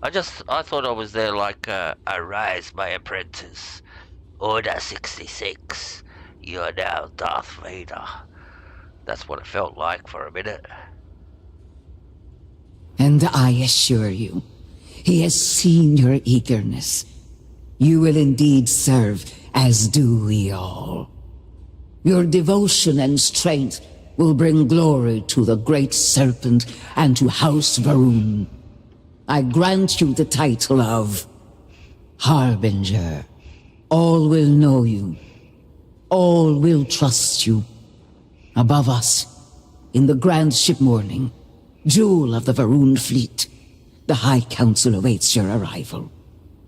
I thought I was there like, arise my apprentice. Order 66. You are now Darth Vader. That's what it felt like for a minute.
And I assure you, he has seen your eagerness. You will indeed serve, as do we all. Your devotion and strength will bring glory to the Great Serpent and to House Varun. I grant you the title of Harbinger. All will know you. All will trust you. Above us, in the grand ship morning, jewel of the Varun fleet, the High Council awaits your arrival.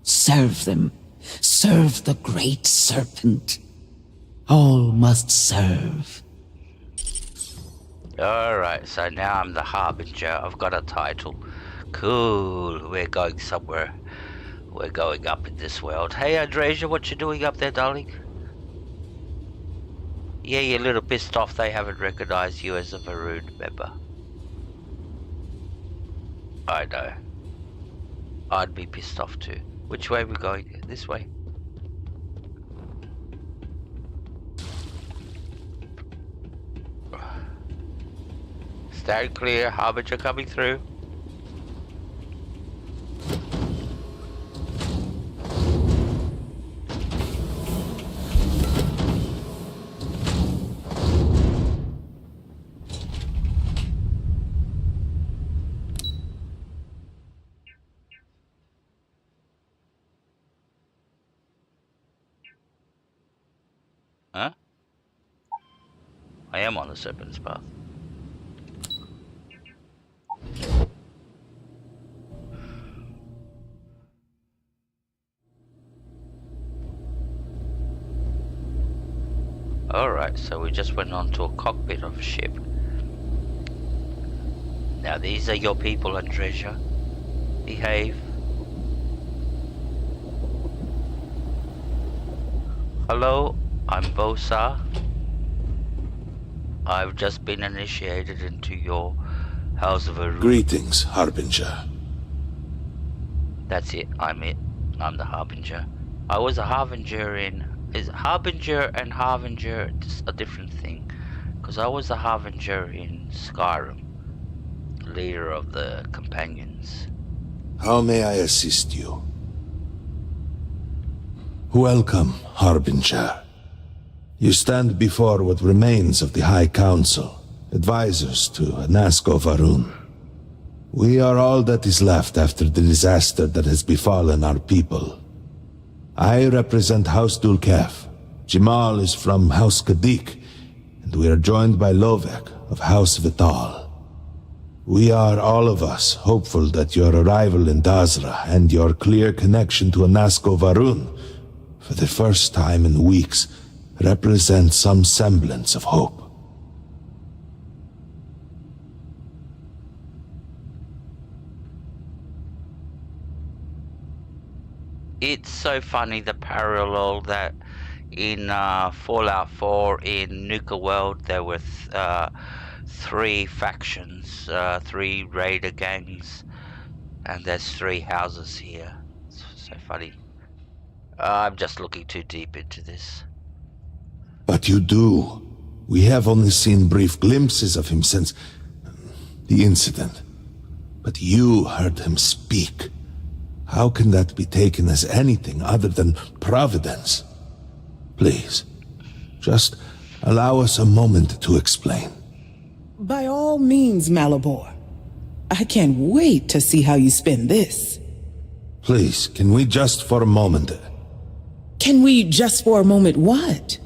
Serve them. Serve the Great Serpent. All must serve.
Alright, so now I'm the Harbinger. I've got a title. Cool, we're going somewhere. We're going up in this world. Hey Andresia, what you doing up there, darling? Yeah, you're a little pissed off they haven't recognized you as a Varun member. I know. I'd be pissed off too. Which way are we going? This way. Stand clear, Harbinger coming through. Huh? I am on the Serpent's Path. Alright, so we just went on to a cockpit of a ship. Now these are your people, Andresia. Behave. Hello, I'm Bosa. I've just been initiated into your House of Varun.
Greetings, Harbinger.
That's it, I'm it. I'm the Harbinger. I was a Harbinger in... Is Harbinger and Harbinger a different thing? Because I was a Harbinger in Skyrim. leader of the companions.
How may I assist you? Welcome, Harbinger. You stand before what remains of the High Council, advisors to Anasko Varun. We are all that is left after the disaster that has befallen our people. I represent House Dulkef. Jamal is from House Kadik, and we are joined by Lovek of House Vital. We are, all of us, hopeful that your arrival in Dazra and your clear connection to Anasko Varun, for the first time in weeks, represent some semblance of hope.
It's so funny, the parallel that in Fallout 4 in Nuka World there were 3 factions, 3 raider gangs, and there's 3 houses here. It's so funny. I'm just looking too deep into this.
But you do. We have only seen brief glimpses of him since the incident. But you heard him speak. How can that be taken as anything other than providence? Please, just allow us a moment to explain.
By all means, Malabor. I can't wait to see how you spin this.
Please, can we just for a moment...
Can we just for a moment what?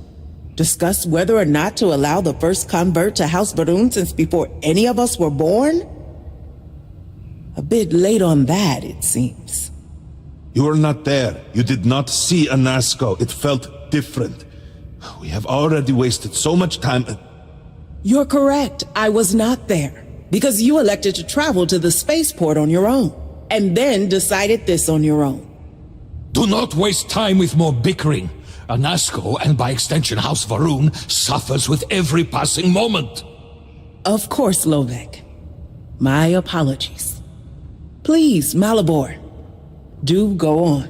Discuss whether or not to allow the first convert to House Varun since before any of us were born? A bit late on that, it seems.
You were not there. You did not see Anasko. It felt different. We have already wasted so much time.
You're correct. I was not there. Because you elected to travel to the spaceport on your own. And then decided this on your own.
Do not waste time with more bickering. Anasko, and by extension House Varun, suffers with every passing moment.
Of course, Lovek. My apologies. Please, Malabor, do go on.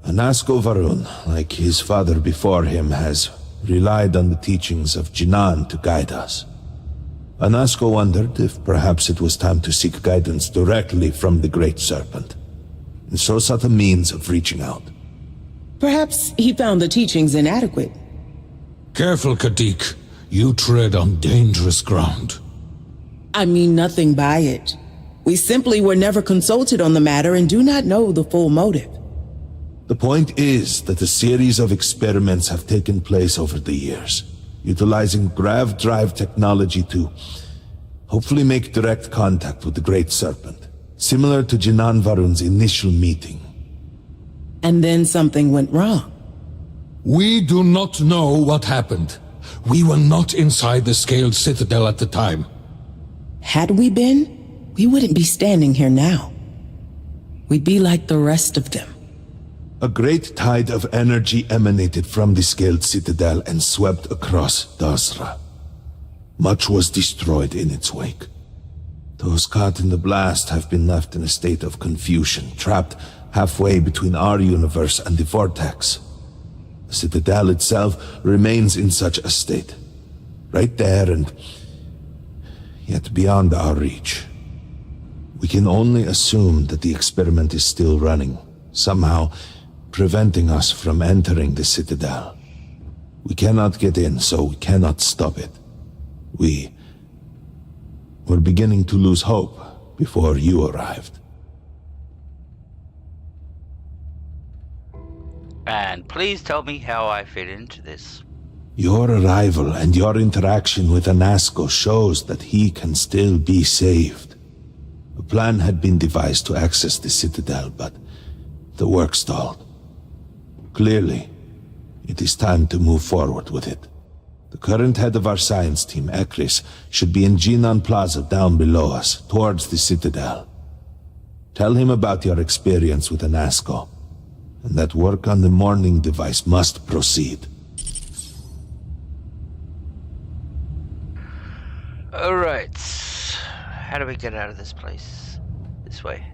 Anasko Varun, like his father before him, has relied on the teachings of Jinan to guide us. Anasko wondered if perhaps it was time to seek guidance directly from the Great Serpent, and so sought a means of reaching out.
Perhaps he found the teachings inadequate.
Careful, Kadik. You tread on dangerous ground.
I mean nothing by it. We simply were never consulted on the matter and do not know the full motive.
The point is that a series of experiments have taken place over the years, utilizing grav drive technology to hopefully make direct contact with the Great Serpent, similar to Jinan Varun's initial meeting.
And then something went wrong.
We do not know what happened. We were not inside the Scaled Citadel at the time.
Had we been, we wouldn't be standing here now. We'd be like the rest of them.
A great tide of energy emanated from the Scaled Citadel and swept across Dazra. Much was destroyed in its wake. Those caught in the blast have been left in a state of confusion, trapped halfway between our universe and the Vortex. The Citadel itself remains in such a state. Right there and yet beyond our reach. We can only assume that the experiment is still running, somehow preventing us from entering the Citadel. We cannot get in, so we cannot stop it. We were beginning to lose hope before you arrived.
And please tell me how I fit into this.
Your arrival and your interaction with Anasko shows that he can still be saved. A plan had been devised to access the Citadel, but the work stalled. Clearly, it is time to move forward with it. The current head of our science team, Ekris, should be in Jinan Plaza down below us, towards the Citadel. Tell him about your experience with Anasko, and that work on the morning device must proceed.
Alright, how do we get out of this place? This way.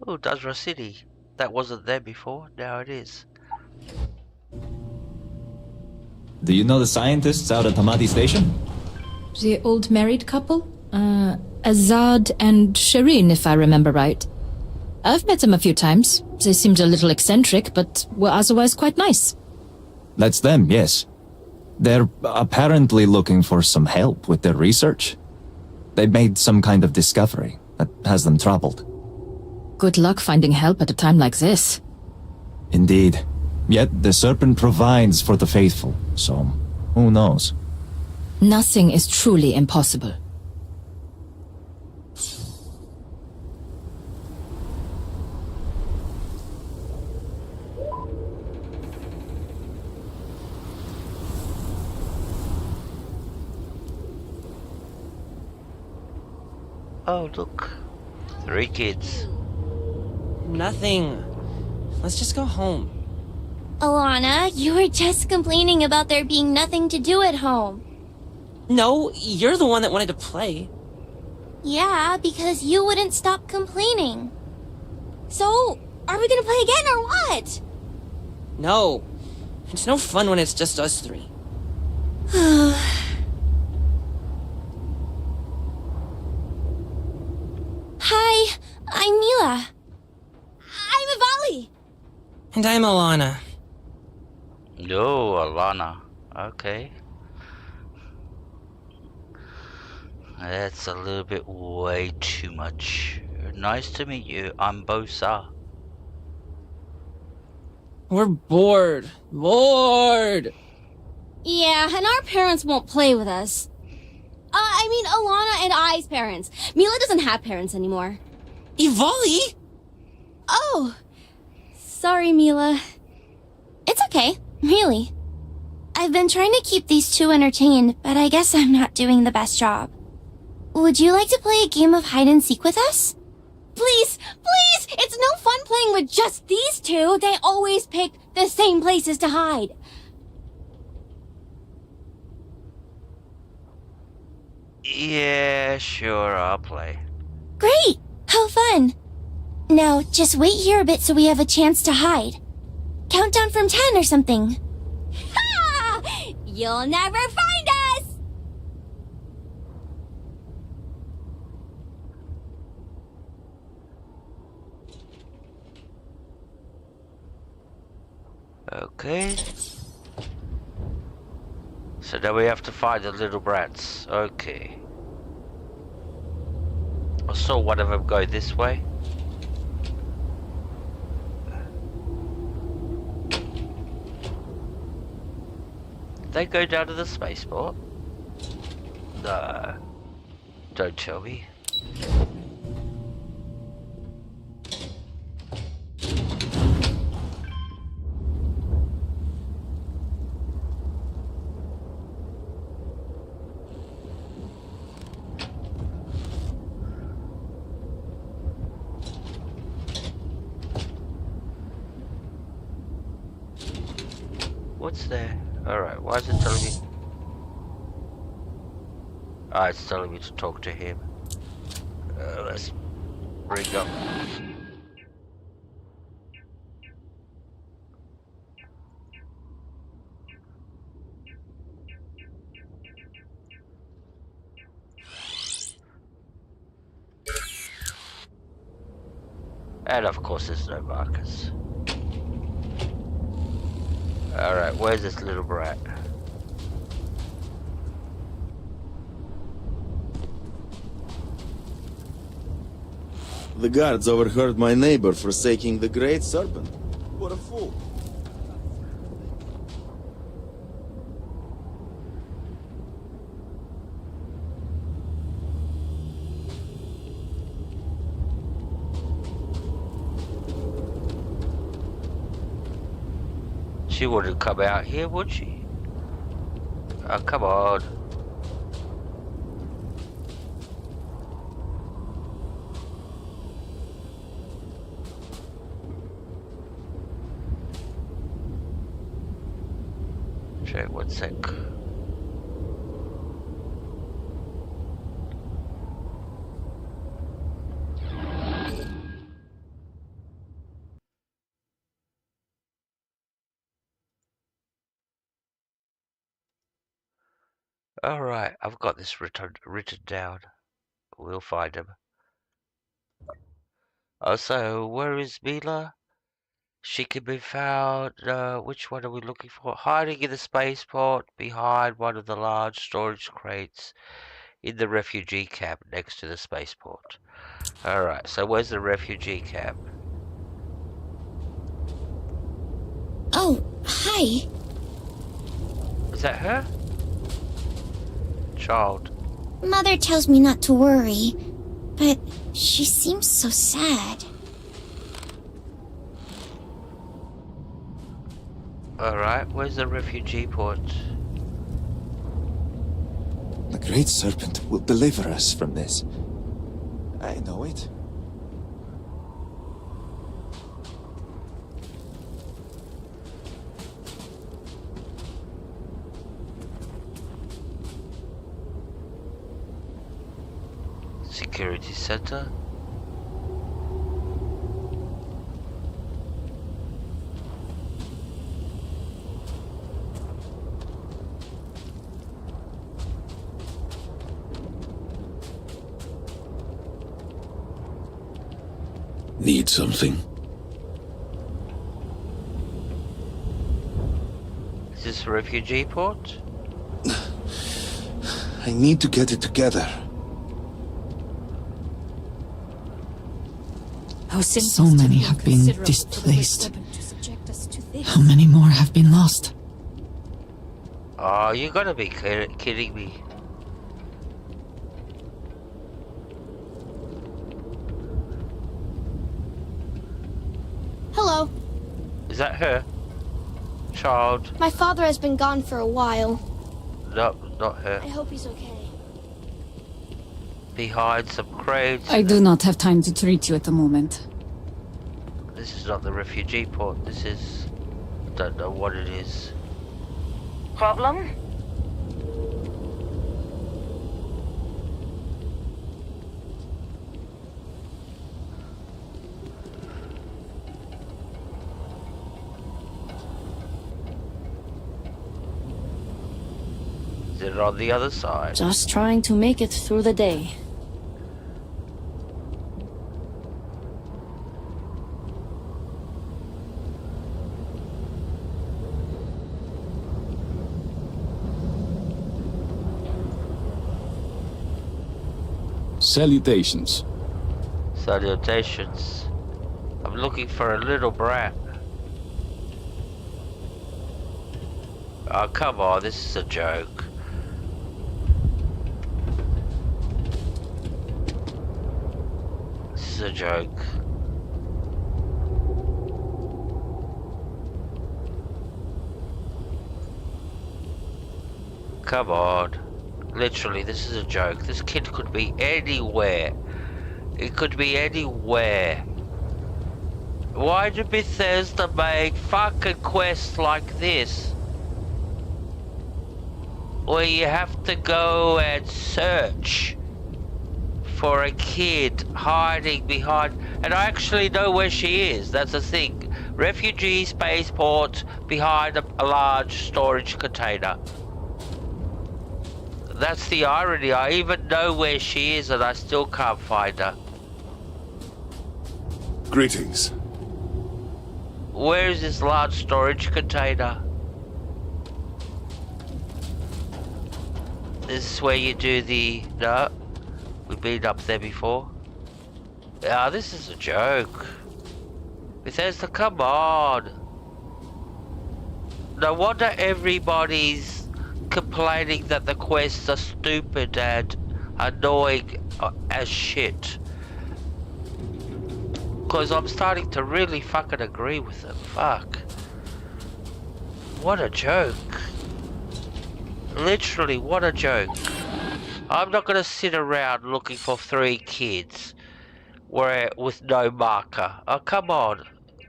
Oh, Dazra City. That wasn't there before, now it is.
Do you know the scientists out at Hamadi Station?
The old married couple? Azad and Shireen, if I remember right. I've met them a few times. They seemed a little eccentric, but were otherwise quite nice.
That's them, yes. They're apparently looking for some help with their research. They made some kind of discovery that has them troubled.
Good luck finding help at a time like this.
Indeed. Yet the Serpent provides for the faithful, so who knows?
Nothing is truly impossible.
Oh, look. 3 kids.
Nothing. Let's just go home.
Alana, you were just complaining about there being nothing to do at home.
No, you're the one that wanted to play.
Yeah, because you wouldn't stop complaining. So, are we gonna play again or what?
No. It's no fun when it's just us 3.
Hi, I'm Mila. I'm Ivali.
And I'm Alana.
No, Alana. Okay. That's a little bit way too much. Nice to meet you. I'm Bosa.
We're bored. Bored!
Yeah, and our parents won't play with us. I mean, Alana and I's parents. Mila doesn't have parents anymore.
Ivali?
Oh. Sorry, Mila. It's okay, really. I've been trying to keep these two entertained, but I guess I'm not doing the best job. Would you like to play a game of hide and seek with us? Please, please! It's no fun playing with just these two. They always pick the same places to hide.
Yeah, sure, I'll play.
Great! How fun! Now, just wait here a bit so we have a chance to hide. Count down from 10 or something. Ha! You'll never find us!
Okay. So now we have to find the little brats. Okay. I saw one of them go this way. Did they go down to the spaceport? No. Don't tell me. What's there? Alright, why is it telling me? Ah, it's telling me to talk to him. Let's bring up. And of course there's no markers. Alright, where's this little brat?
The guards overheard my neighbor forsaking the Great Serpent. What a fool.
She wouldn't come out here, would she? Oh, come on. Check 1 sec. Alright, I've got this written down. We'll find him. So where is Mila? She can be found, which one are we looking for? Hiding in the spaceport behind one of the large storage crates in the refugee camp next to the spaceport. Alright, so where's the refugee camp?
Oh, hi.
Is that her? Child.
Mother tells me not to worry, but she seems so sad.
Alright, where's the refugee port?
The Great Serpent will deliver us from this. I know it.
Security center?
Need something?
Is this a refugee port?
I need to get it together.
So many have been displaced. How many more have been lost?
Oh, you gotta be kidding me.
Hello.
Is that her? Child?
My father has been gone for a while.
No, not her.
I hope he's okay.
Behind some crates.
I do not have time to treat you at the moment.
This is not the refugee port. This is... don't know what it is.
Problem?
Is it on the other side?
Just trying to make it through the day.
Salutations.
Salutations. I'm looking for a little brat. Oh, come on, this is a joke. This is a joke. Come on. Literally, this is a joke. This kid could be anywhere. It could be anywhere. Why do Bethesda make fucking quests like this? Where you have to go and search for a kid hiding behind... And I actually know where she is, that's the thing. Refugee spaceport behind a large storage container. That's the irony, I even know where she is and I still can't find her.
Greetings.
Where is this large storage container? This is where you do the... No, we've been up there before. Ah, this is a joke. Bethesda, come on. No wonder everybody's complaining that the quests are stupid and annoying as shit. Because I'm starting to really fucking agree with them. Fuck. What a joke. Literally, what a joke. I'm not gonna sit around looking for 3 kids with no marker. Oh, come on.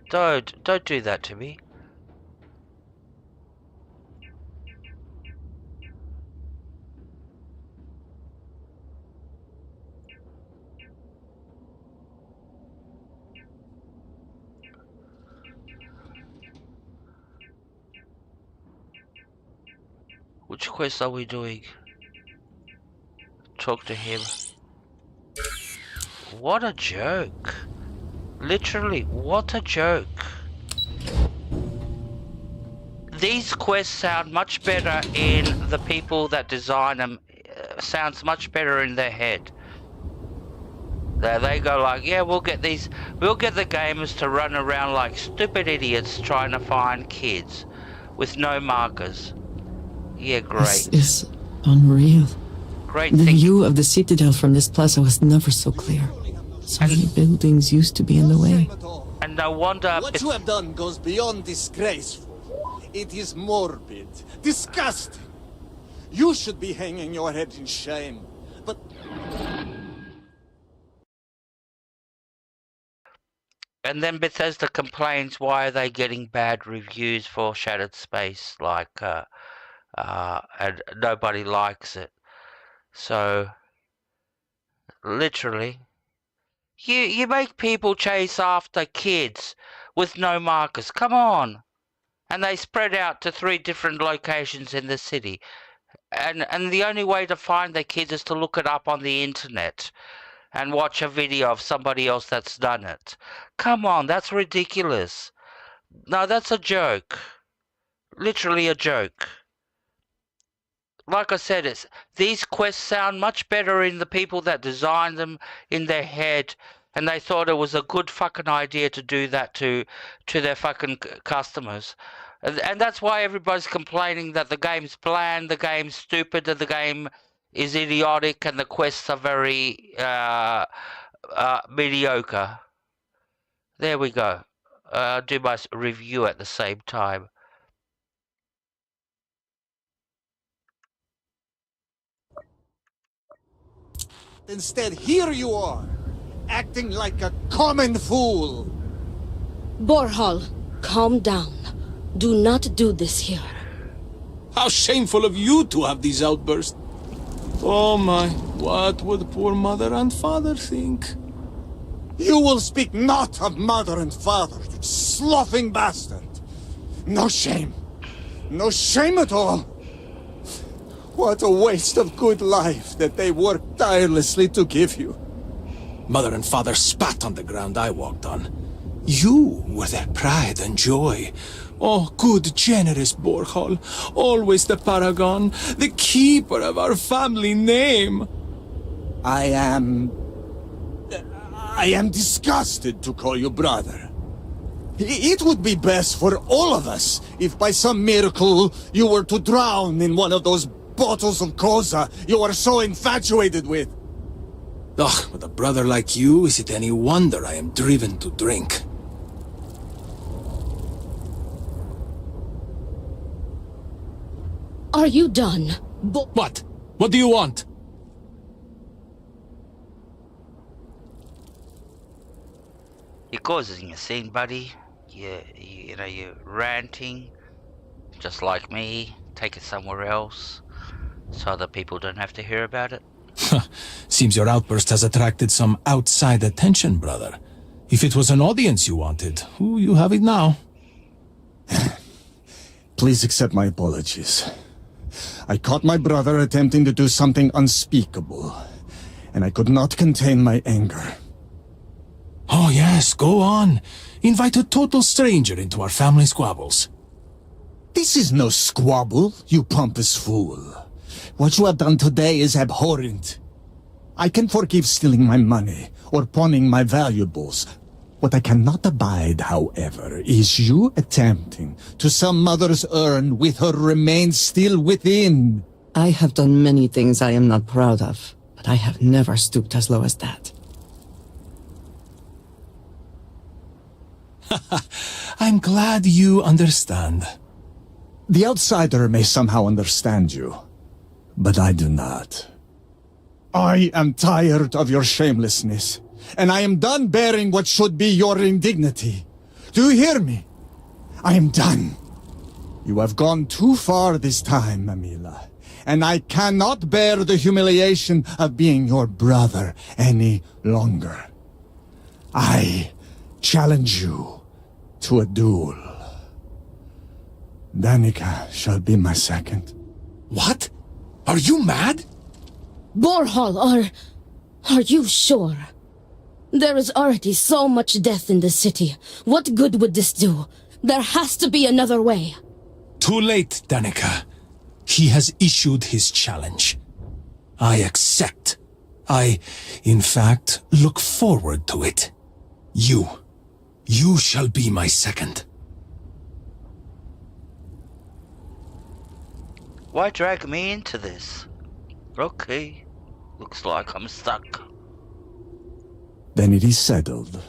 Don't do that to me. Which quest are we doing? talk to him. What a joke. Literally, what a joke. These quests sound much better in the people that design them. Sounds much better in their head. They go like, yeah, we'll get the gamers to run around like stupid idiots trying to find kids with no markers. Yeah, great.
This is unreal.
Great
The
thinking.
view of the Citadel from this plaza was never so clear. So many buildings used to be in the way.
And no wonder...
What you have done goes beyond disgraceful. It is morbid, disgusting. You should be hanging your head in shame. But...
And then Bethesda complains, why are they getting bad reviews for Shattered Space? Like, and nobody likes it. So, literally, you make people chase after kids with no markers. Come on. And they spread out to 3 different locations in the city. And the only way to find the kids is to look it up on the internet and watch a video of somebody else that's done it. Come on, that's ridiculous. No, that's a joke. Literally a joke. Like I said, these quests sound much better in the people that designed them in their head, and they thought it was a good fucking idea to do that to their fucking customers. And that's why everybody's complaining that the game's bland, the game's stupid, and the game is idiotic, and the quests are very mediocre. There we go. I'll do my review at the same time.
Instead, here you are, acting like a common fool.
Borhal, calm down. Do not do this here.
How shameful of you to have these outbursts. Oh my, what would poor mother and father think?
You will speak not of mother and father, you sloughing bastard. No shame. No shame at all. What a waste of good life that they worked tirelessly to give you.
Mother and father spat on the ground I walked on. You were their pride and joy. Oh, good, generous Borhal, always the paragon, the keeper of our family name.
I am disgusted to call you brother. It would be best for all of us if by some miracle you were to drown in one of those bottles of Koza you are so infatuated with.
Ugh, with a brother like you, is it any wonder I am driven to drink?
Are you done?
What? What do you want?
You're causing a scene, buddy. You know, you're ranting, just like me. Take it somewhere else, so other people don't have to hear about it.
Seems your outburst has attracted some outside attention, brother. If it was an audience you wanted, you have it now.
Please accept my apologies. I caught my brother attempting to do something unspeakable, and I could not contain my anger.
Oh yes, go on. Invite a total stranger into our family squabbles.
This is no squabble, you pompous fool. What you have done today is abhorrent. I can forgive stealing my money or pawning my valuables. What I cannot abide, however, is you attempting to sell Mother's urn with her remains still within.
I have done many things I am not proud of, but I have never stooped as low as that.
I'm glad you understand.
The outsider may somehow understand you, but I do not. I am tired of your shamelessness, and I am done bearing what should be your indignity. Do you hear me? I am done. You have gone too far this time, Mamila, and I cannot bear the humiliation of being your brother any longer. I challenge you to a duel. Danica shall be my second.
What? Are you mad?
Borhal, are you sure? There is already so much death in the city. What good would this do? There has to be another way.
Too late, Danica. He has issued his challenge. I accept. In fact, look forward to it. You shall be my second.
Why drag me into this? Okay. Looks like I'm stuck.
Then it is settled.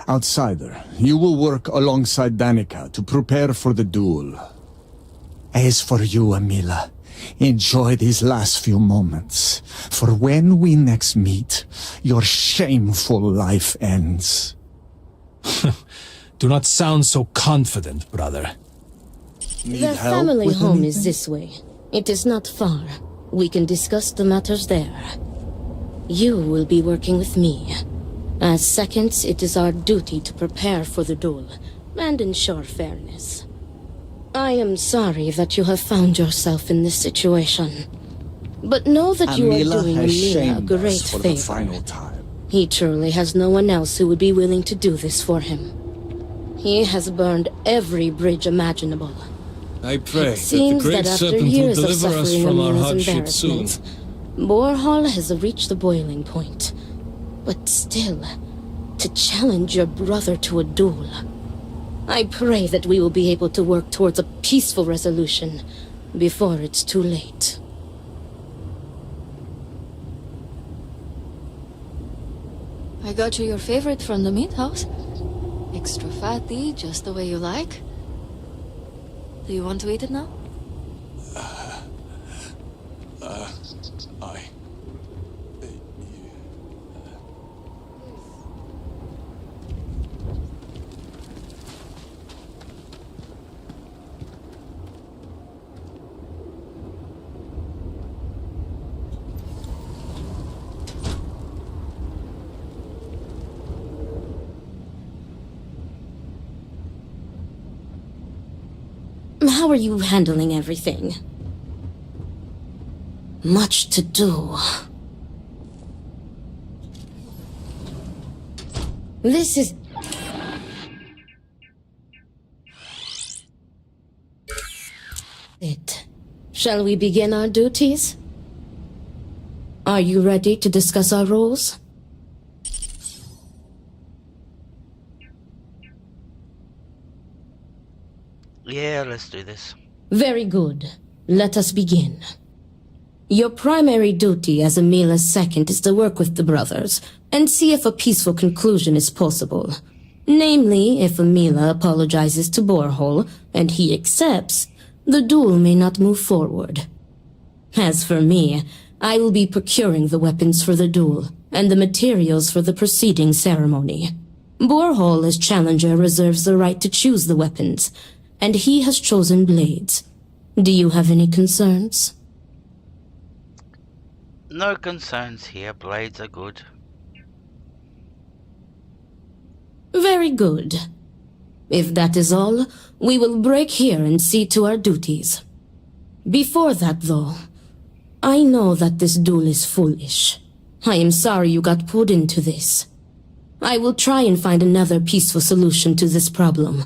Outsider, you will work alongside Danica to prepare for the duel. As for you, Amila, enjoy these last few moments, for when we next meet, your shameful life ends.
Do not sound so confident, brother.
Their family home is this way. It is not far. We can discuss the matters there. You will be working with me. As seconds, it is our duty to prepare for the duel and ensure fairness. I am sorry that you have found yourself in this situation. But know that you are doing Amila a great favor. He truly has no one else who would be willing to do this for him. He has burned every bridge imaginable.
I pray
It seems
that the great
that after
serpent will
years of
deliver us
suffering
from our
Amila's
hardship soon.
embarrassments, Borhal has reached the boiling point. But still, to challenge your brother to a duel. I pray that we will be able to work towards a peaceful resolution before it's too late.
I got you your favorite from the meat house. Extra fatty, just the way you like. Do you want to eat it now?
How are you handling everything? Much to do. This is... it. Shall we begin our duties? Are you ready to discuss our roles?
Yeah, let's do this.
Very good. Let us begin. Your primary duty as Amila's second is to work with the brothers and see if a peaceful conclusion is possible. Namely, if Amila apologizes to Borhal and he accepts, the duel may not move forward. As for me, I will be procuring the weapons for the duel and the materials for the preceding ceremony. Borhal as challenger reserves the right to choose the weapons, and he has chosen blades. Do you have any concerns?
No concerns here. Blades are good.
Very good. If that is all, we will break here and see to our duties. Before that, though, I know that this duel is foolish. I am sorry you got pulled into this. I will try and find another peaceful solution to this problem,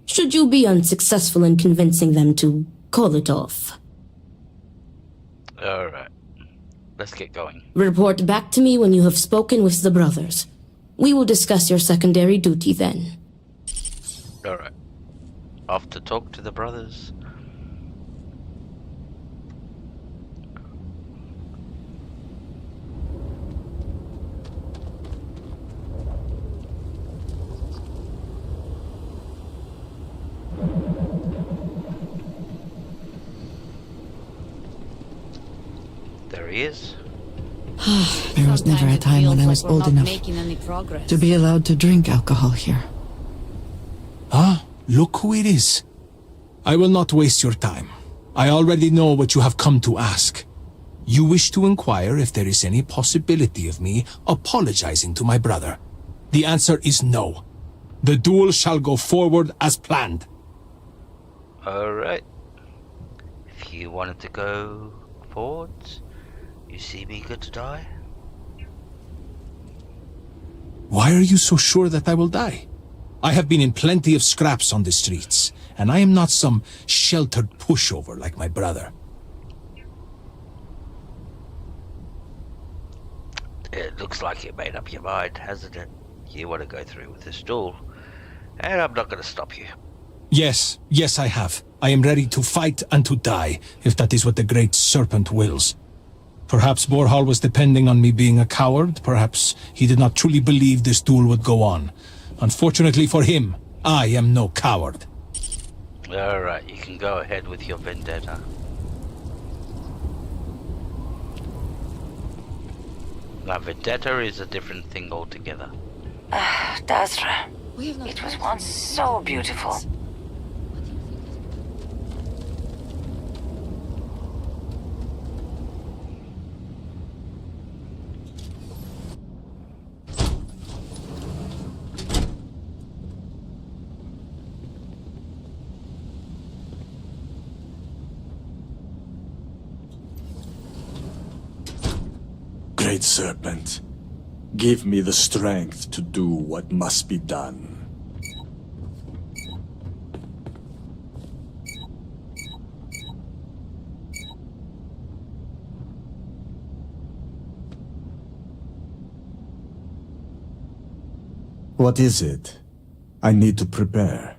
should you be unsuccessful in convincing them to call it off.
Alright. Let's get going.
Report back to me when you have spoken with the brothers. We will discuss your secondary duty then.
Alright. Off to talk to the brothers. There he is.
There was never a time when I was old enough to be allowed to drink alcohol here.
Ah, look who it is. I will not waste your time. I already know what you have come to ask. You wish to inquire if there is any possibility of me apologizing to my brother. The answer is no. The duel shall go forward as planned.
Alright. If you wanted to go forward, You seem eager to die?
Why are you so sure that I will die? I have been in plenty of scraps on the streets, and I am not some sheltered pushover like my brother.
It looks like you made up your mind, hasn't it? You want to go through with this duel, and I'm not going to stop you.
Yes, I have. I am ready to fight and to die, if that is what the Great Serpent wills. Perhaps Borhal was depending on me being a coward. Perhaps he did not truly believe this duel would go on. Unfortunately for him, I am no coward.
Alright, you can go ahead with your vendetta. Now, vendetta is a different thing altogether.
Dasra, it was once so beautiful.
Great Serpent, give me the strength to do what must be done. What is it? I need to prepare.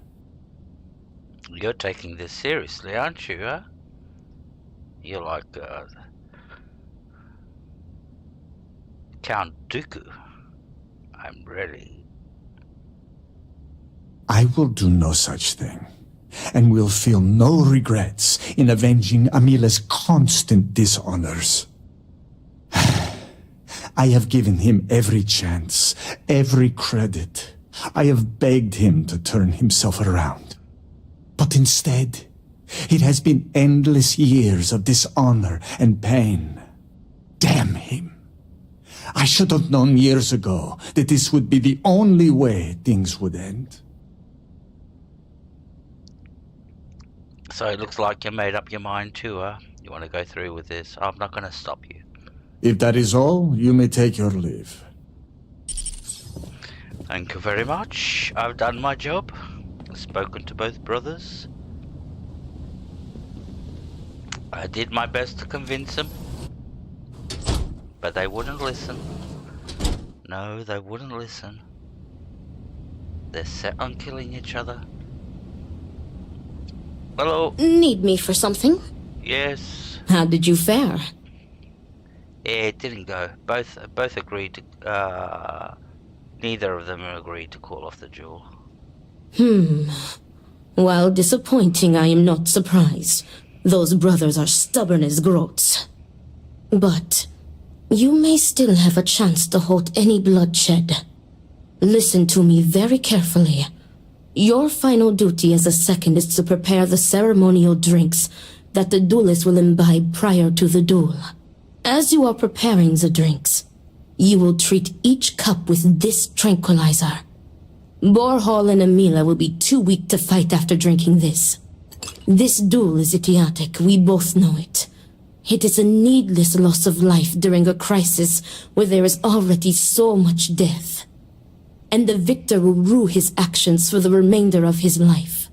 You're taking this seriously, aren't you, huh? You're like, Count Dooku. I'm ready.
I will do no such thing, and will feel no regrets in avenging Amila's constant dishonors. I have given him every chance, every credit. I have begged him to turn himself around. But instead, it has been endless years of dishonor and pain. Damn him. I should have known years ago that this would be the only way things would end.
So it looks like you made up your mind too, huh? You want to go through with this? I'm not going to stop you.
If that is all, you may take your leave.
Thank you very much. I've done my job. Spoken to both brothers. I did my best to convince them. But they wouldn't listen. No, they wouldn't listen. They're set on killing each other. Hello?
Need me for something?
Yes.
How did you fare?
It didn't go. Both agreed to, neither of them agreed to call off the duel.
While disappointing, I am not surprised. Those brothers are stubborn as groats. But you may still have a chance to halt any bloodshed. Listen to me very carefully. Your final duty as a second is to prepare the ceremonial drinks that the duelist will imbibe prior to the duel. As you are preparing the drinks, you will treat each cup with this tranquilizer. Borhal and Amila will be too weak to fight after drinking this. This duel is idiotic, we both know it. It is a needless loss of life during a crisis where there is already so much death. And the victor will rue his actions for the remainder of his life.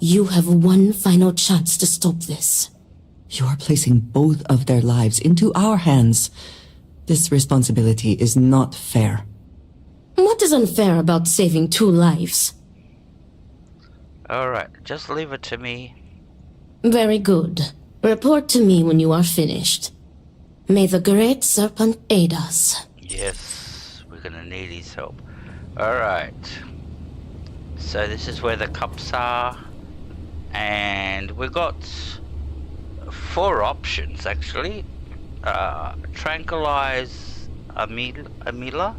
You have one final chance to stop this.
You are placing both of their lives into our hands. This responsibility is not fair.
What is unfair about saving 2 lives?
Alright, just leave it to me.
Very good. Report to me when you are finished. May the Great Serpent aid us.
Yes, we're gonna need his help. Alright. So this is where the cups are. And we got 4 options actually. Tranquilize Amila.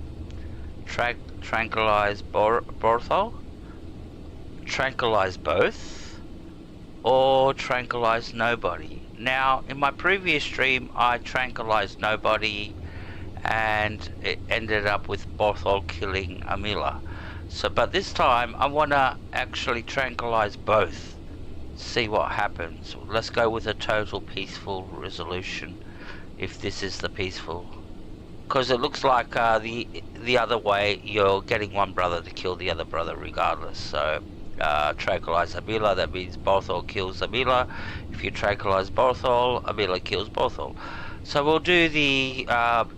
Tranquilize Borthol. Tranquilize both. Or tranquilize nobody. Now, in my previous stream, I tranquilized nobody, and it ended up with Borthol killing Amila. So, but this time, I want to actually tranquilize both. See what happens. Let's go with a total peaceful resolution. if this is the peaceful. Because it looks like the other way, you're getting one brother to kill the other brother regardless. So, tranquilize Amila, that means Bothol kills Amila. If you tranquilize Bothol, Amila kills Bothol. So we'll do the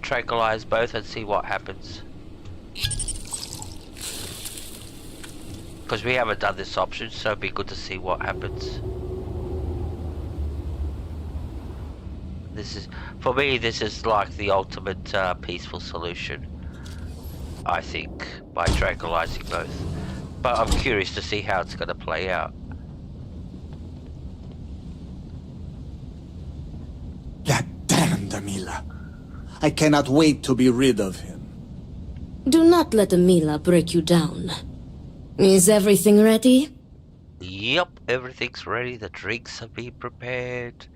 tranquilize both and see what happens. Because we haven't done this option, so it'd be good to see what happens. This is, for me, this is like the ultimate peaceful solution, I think, by tranquilizing both. But I'm curious to see how it's going to play out.
That damned Amila. I cannot wait to be rid of him.
Do not let Amila break you down. Is everything ready?
Yep, everything's ready. The drinks have been prepared.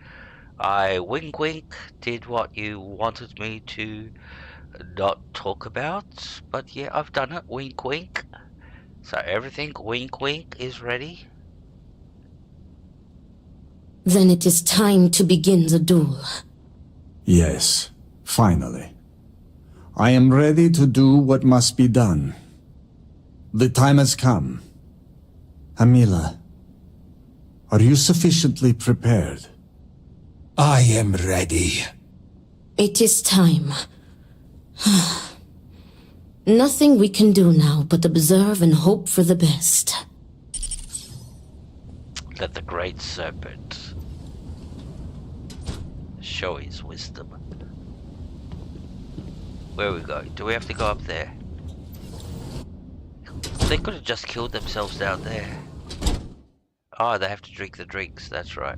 I wink wink did what you wanted me to not talk about, but yeah, I've done it. Wink wink. So everything wink wink is ready.
Then it is time to begin the duel.
Yes, finally. I am ready to do what must be done. The time has come. Amila, are you sufficiently prepared?
I am ready.
It is time. Nothing we can do now but observe and hope for the best.
Let the great serpent show his wisdom. Where we go? Do we have to go up there? They could have just killed themselves down there. Oh, they have to drink the drinks, that's right.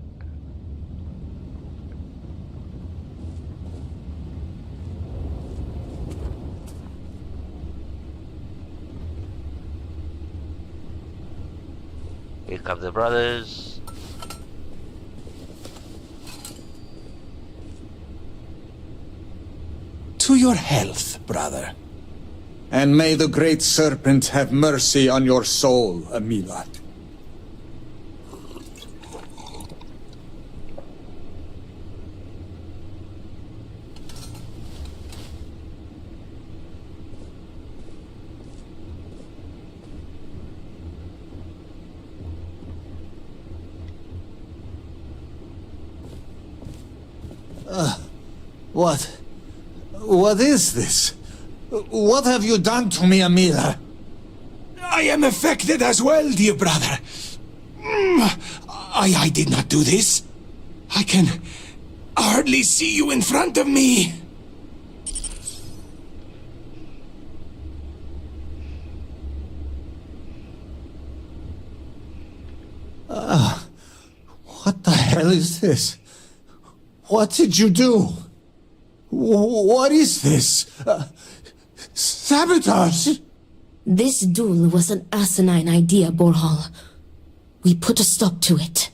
Here come the brothers.
To your health, brother.
And may the great serpent have mercy on your soul, Amila. What is this? What have you done to me, Amila?
I am affected as well, dear brother. I did not do this. I can hardly see you in front of me.
What the hell is this? What did you do? What is this? Sabotage!
This duel was an asinine idea, Borhal. We put a stop to it.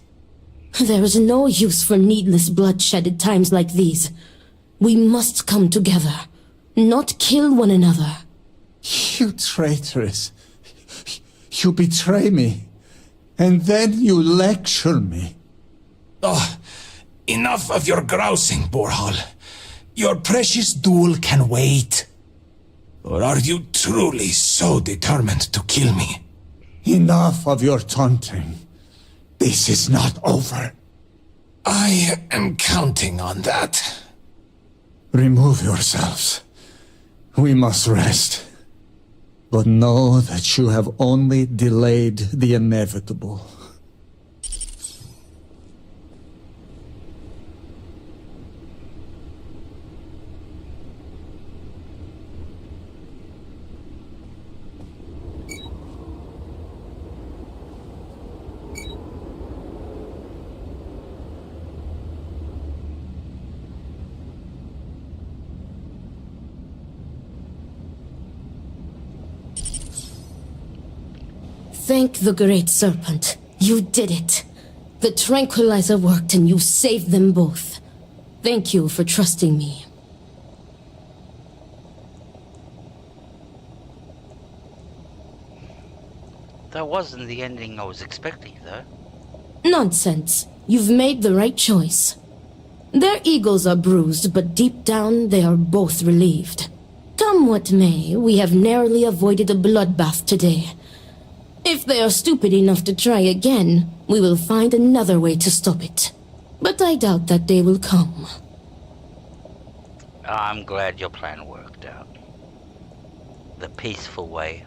There is no use for needless bloodshed at times like these. We must come together, not kill one another.
You traitoress. You betray me. And then you lecture me.
Oh, enough of your grousing, Borhal. Your precious duel can wait. Or are you truly so determined to kill me?
Enough of your taunting. This is not over.
I am counting on that.
Remove yourselves. We must rest. But know that you have only delayed the inevitable.
Thank the great serpent. You did it. The tranquilizer worked and you saved them both. Thank you for trusting me.
That wasn't the ending I was expecting, though.
Nonsense. You've made the right choice. Their egos are bruised, but deep down they are both relieved. Come what may, we have narrowly avoided a bloodbath today. If they are stupid enough to try again, we will find another way to stop it. But I doubt that day will come.
I'm glad your plan worked out. The peaceful way.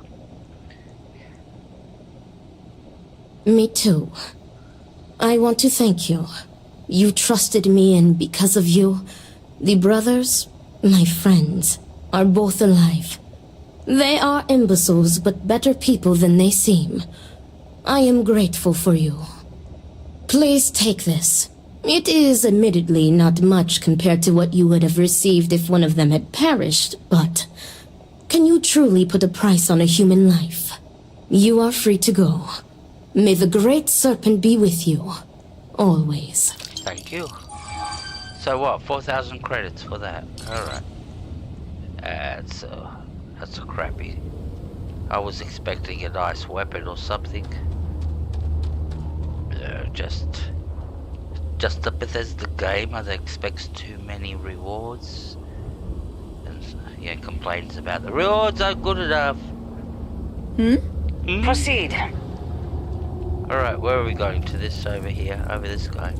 Me too. I want to thank you. You trusted me, and because of you, the brothers, my friends, are both alive. They are imbeciles, but better people than they seem. I am grateful for you. Please take this. It is admittedly not much compared to what you would have received if one of them had perished, but can you truly put a price on a human life? You are free to go. May the Great Serpent be with you. Always.
Thank you. So what, 4,000 credits for that? Alright. That's a crappy. I was expecting a nice weapon or something. Just a Bethesda game that expects too many rewards. And yeah, complains about the rewards aren't good enough.
Proceed.
Alright, where are we going to this over here? Over this guy.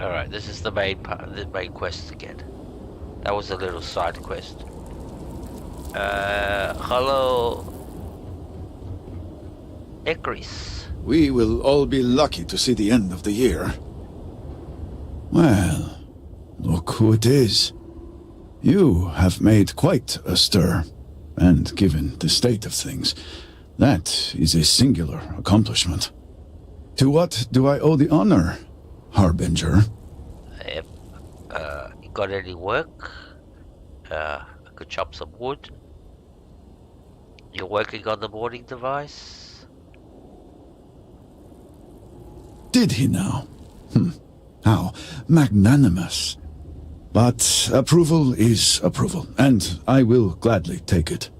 Alright, this is the main part, the main quest again. That was a little side quest. Hello, Ecris.
We will all be lucky to see the end of the year. Well, look who it is. You have made quite a stir, and given the state of things, that is a singular accomplishment. To what do I owe the honor, Harbinger?
You got any work? I could chop some wood. You're working on the boarding device?
Did he now? How magnanimous. But approval is approval, and I will gladly take it.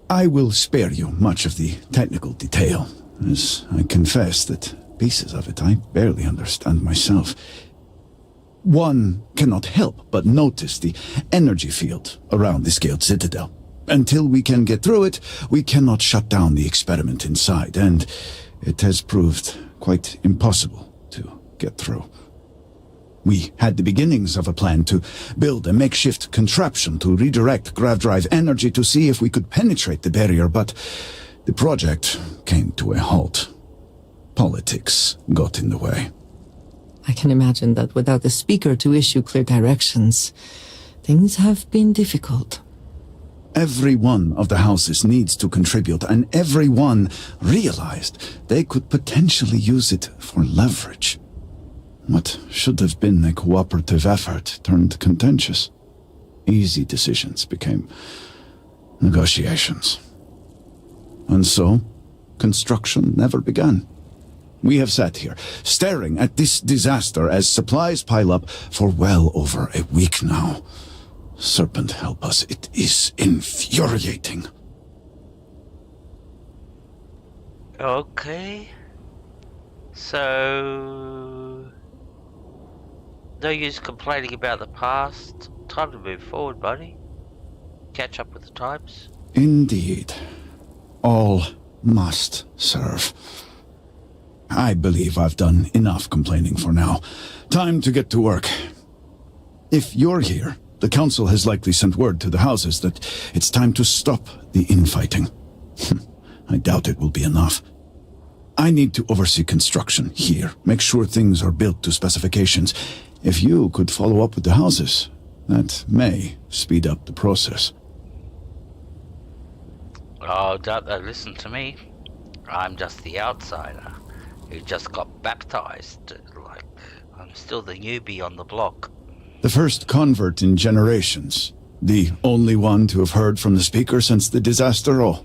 I will spare you much of the technical detail, as I confess that pieces of it I barely understand myself. One cannot help but notice the energy field around the scaled citadel. Until we can get through it, we cannot shut down the experiment inside, and it has proved quite impossible to get through. We had the beginnings of a plan to build a makeshift contraption to redirect grav drive energy to see if we could penetrate the barrier, but the project came to a halt. Politics got in the way.
I can imagine that without the speaker to issue clear directions, things have been difficult.
Every one of the houses needs to contribute, and every one realized they could potentially use it for leverage. What should have been a cooperative effort turned contentious. Easy decisions became negotiations. And so, construction never began. We have sat here, staring at this disaster as supplies pile up for well over a week now. Serpent help us, it is infuriating.
Okay. So... no use complaining about the past. Time to move forward, buddy. Catch up with the times.
Indeed. All must serve. I believe I've done enough complaining for now. Time to get to work. If you're here, the Council has likely sent word to the houses that it's time to stop the infighting. I doubt it will be enough. I need to oversee construction here, make sure things are built to specifications. If you could follow up with the houses, that may speed up the process.
Oh, don't they listen to me? I'm just the outsider who just got baptized. Like, I'm still the newbie on the block.
The first convert in generations. The only one to have heard from the speaker since the disaster. Oh,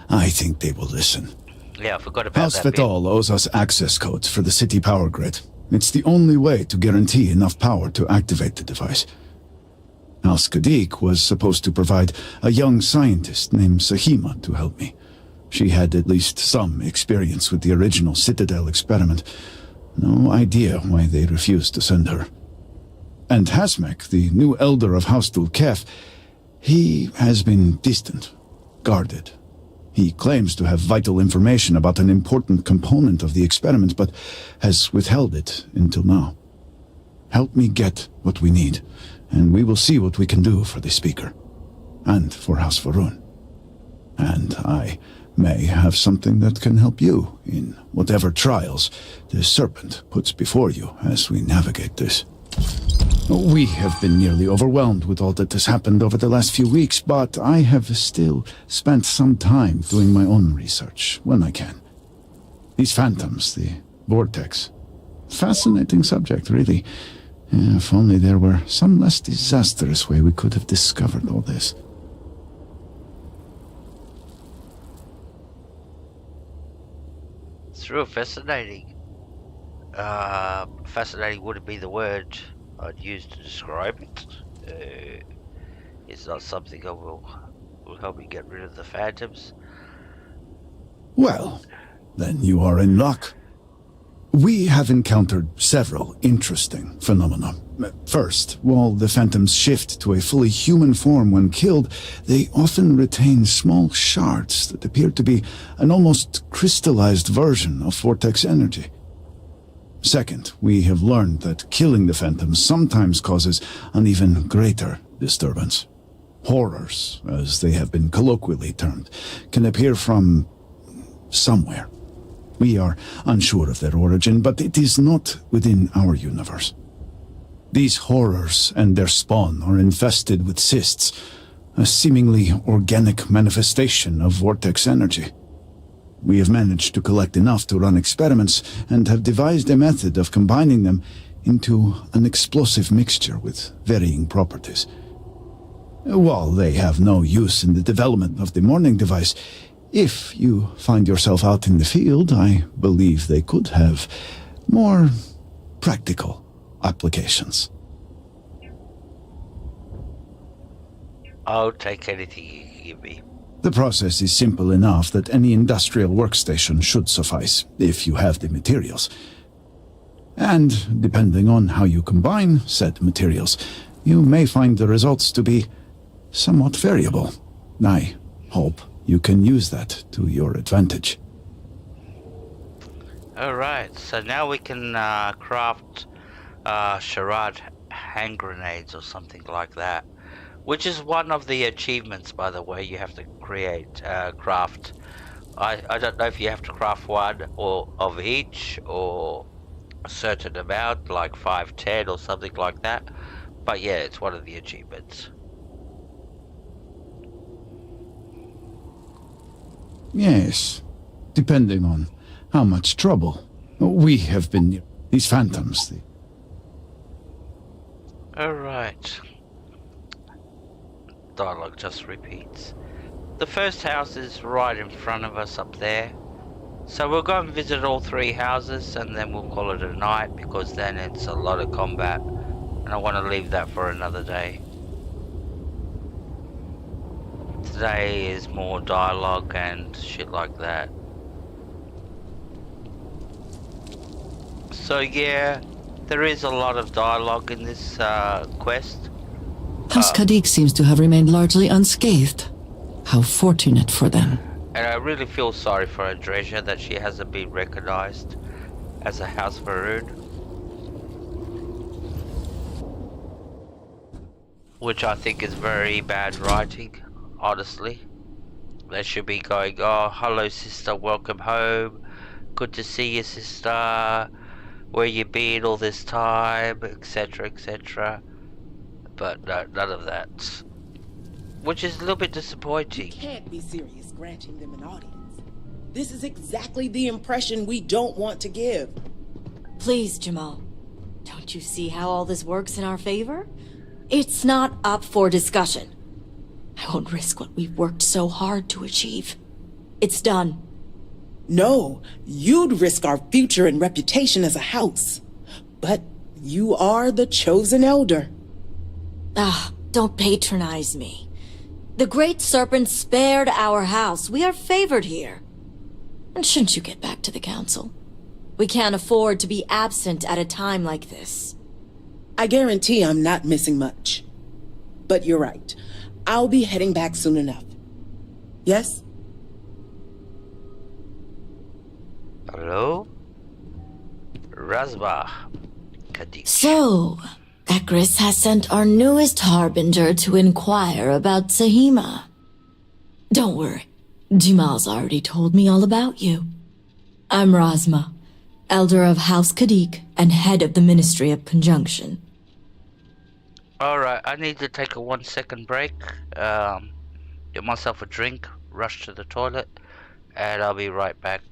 I think they will listen.
Yeah, I forgot about
House
that bit.
Fetal owes us access codes for the city power grid. It's the only way to guarantee enough power to activate the device. House Kadik was supposed to provide a young scientist named Sahima to help me. She had at least some experience with the original Citadel experiment. No idea why they refused to send her. And Hasmek, the new elder of House Dulkef, he has been distant, guarded. He claims to have vital information about an important component of the experiment, but has withheld it until now. Help me get what we need, and we will see what we can do for the Speaker, and for House Varun. And I may have something that can help you in whatever trials the Serpent puts before you as we navigate this. We have been nearly overwhelmed with all that has happened over the last few weeks, but I have still spent some time doing my own research when I can. These phantoms, the vortex. Fascinating subject, really. If only there were some less disastrous way we could have discovered all this.
It's real fascinating. Fascinating wouldn't be the word I'd use to describe it. It's not something that will help me get rid of the phantoms.
Well, then you are in luck. We have encountered several interesting phenomena. First, while the phantoms shift to a fully human form when killed, they often retain small shards that appear to be an almost crystallized version of vortex energy. Second, we have learned that killing the phantoms sometimes causes an even greater disturbance. Horrors, as they have been colloquially termed, can appear from somewhere. We are unsure of their origin, but it is not within our universe. These horrors and their spawn are infested with cysts, a seemingly organic manifestation of vortex energy. We have managed to collect enough to run experiments and have devised a method of combining them into an explosive mixture with varying properties. While they have no use in the development of the morning device, if you find yourself out in the field, I believe they could have more practical applications.
I'll take anything you can give me.
The process is simple enough that any industrial workstation should suffice, if you have the materials. And, depending on how you combine said materials, you may find the results to be somewhat variable. I hope you can use that to your advantage.
Alright, so now we can craft charade hand grenades or something like that. Which is one of the achievements, by the way. You have to craft. I don't know if you have to craft one or of each or a certain amount, like 5, 10 or something like that. But yeah, it's one of the achievements.
Yes, depending on how much trouble we have been. These phantoms.
Alright. Dialogue just repeats. The first house is right in front of us up there. So we'll go and visit all 3 houses and then we'll call it a night, because then it's a lot of combat and I want to leave that for another day. Today is more dialogue and shit like that. So yeah, there is a lot of dialogue in this quest.
House Kadik seems to have remained largely unscathed. How fortunate for them.
And I really feel sorry for Andresia that she hasn't been recognized as a House Varun. Which I think is very bad writing, honestly. They should be going, oh, hello sister, welcome home. Good to see you, sister. Where you been all this time, etc, etc. But no, none of that. Which is a little bit disappointing.
You can't be serious granting them an audience. This is exactly the impression we don't want to give.
Please, Jamal. Don't you see how all this works in our favor? It's not up for discussion. I won't risk what we've worked so hard to achieve. It's done.
No, you'd risk our future and reputation as a house. But you are the chosen elder.
Ah, don't patronize me. The Great Serpent spared our house. We are favored here. And shouldn't you get back to the council? We can't afford to be absent at a time like this.
I guarantee I'm not missing much. But you're right. I'll be heading back soon enough. Yes?
Hello? Razbah. Kadik.
So, Ekris has sent our newest harbinger to inquire about Sahima. Don't worry, Jamal's already told me all about you. I'm Razma, Elder of House Kadik and head of the Ministry of Conjunction.
Alright, I need to take a 1-second break, get myself a drink, rush to the toilet, and I'll be right back.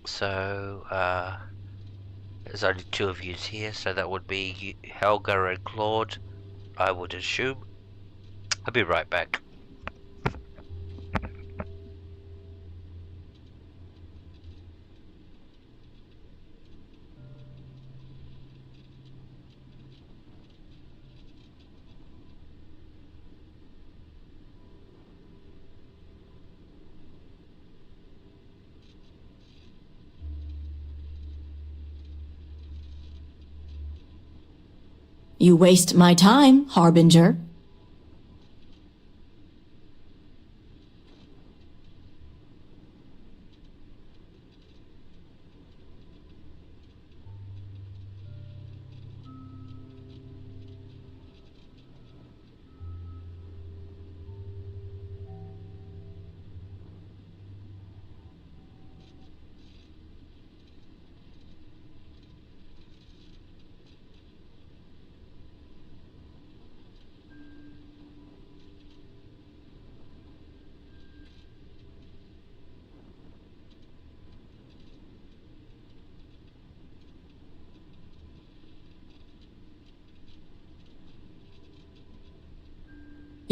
So, there's only 2 of you here, so that would be Helga and Claude, I would assume. I'll be right back.
You waste my time, Harbinger.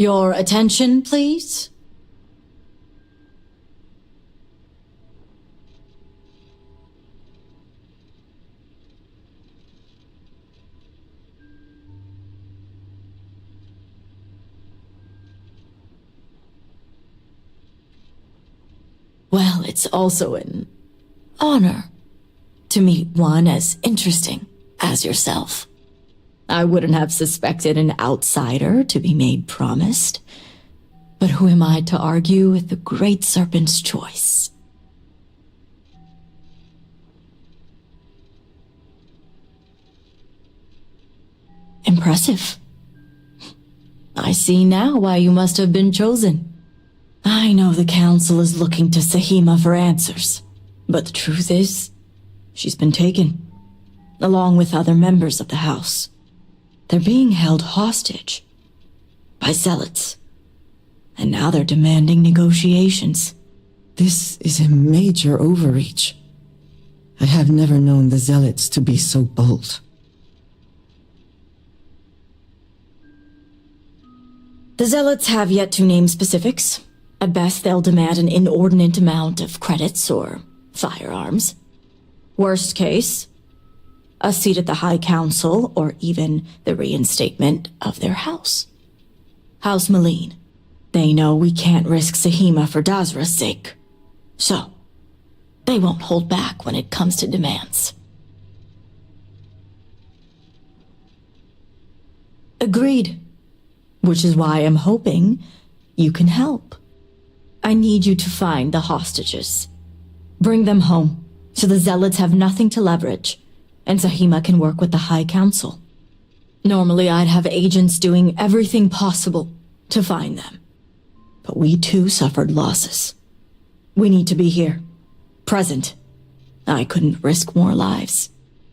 Your attention, please? Well, it's also an honor to meet one as interesting as yourself. I wouldn't have suspected an outsider to be made promised. But who am I to argue with the Great Serpent's choice? Impressive. I see now why you must have been chosen. I know the Council is looking to Sahima for answers, but the truth is, she's been taken, along with other members of the House. They're being held hostage by zealots, and now they're demanding negotiations.
This is a major overreach. I have never known the zealots to be so bold.
The zealots have yet to name specifics. At best, they'll demand an inordinate amount of credits or firearms. Worst case, a seat at the High Council, or even the reinstatement of their house. House Maleen. They know we can't risk Sahima for Dazra's sake. So, they won't hold back when it comes to demands. Agreed. Which is why I'm hoping you can help. I need you to find the hostages. Bring them home, so the zealots have nothing to leverage, and Sahima can work with the High Council. Normally, I'd have agents doing everything possible to find them. But we too suffered losses. We need to be here, present. I couldn't risk more lives.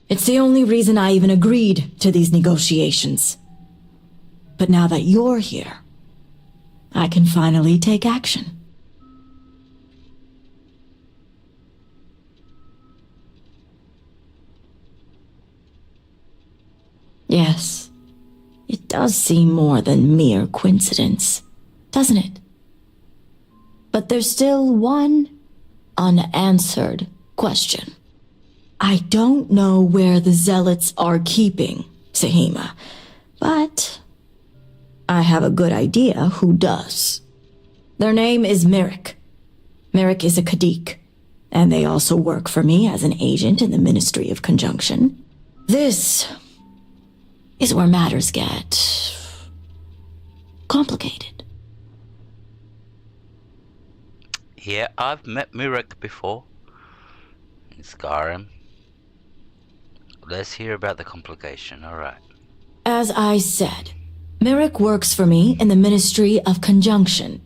It's the only reason I even agreed to these negotiations. But now that you're here, I can finally take action. Yes, it does seem more than mere coincidence, doesn't it? But there's still one unanswered question. I don't know where the zealots are keeping Sahima, but I have a good idea who does. Their name is Merrick. Merrick is a Kadik, And they also work for me as an agent in the Ministry of Conjunction. This is where matters get complicated.
Yeah, I've met Mirek before in Skyrim. Let's hear about the complication, alright.
As I said, Mirek works for me in the Ministry of Conjunction.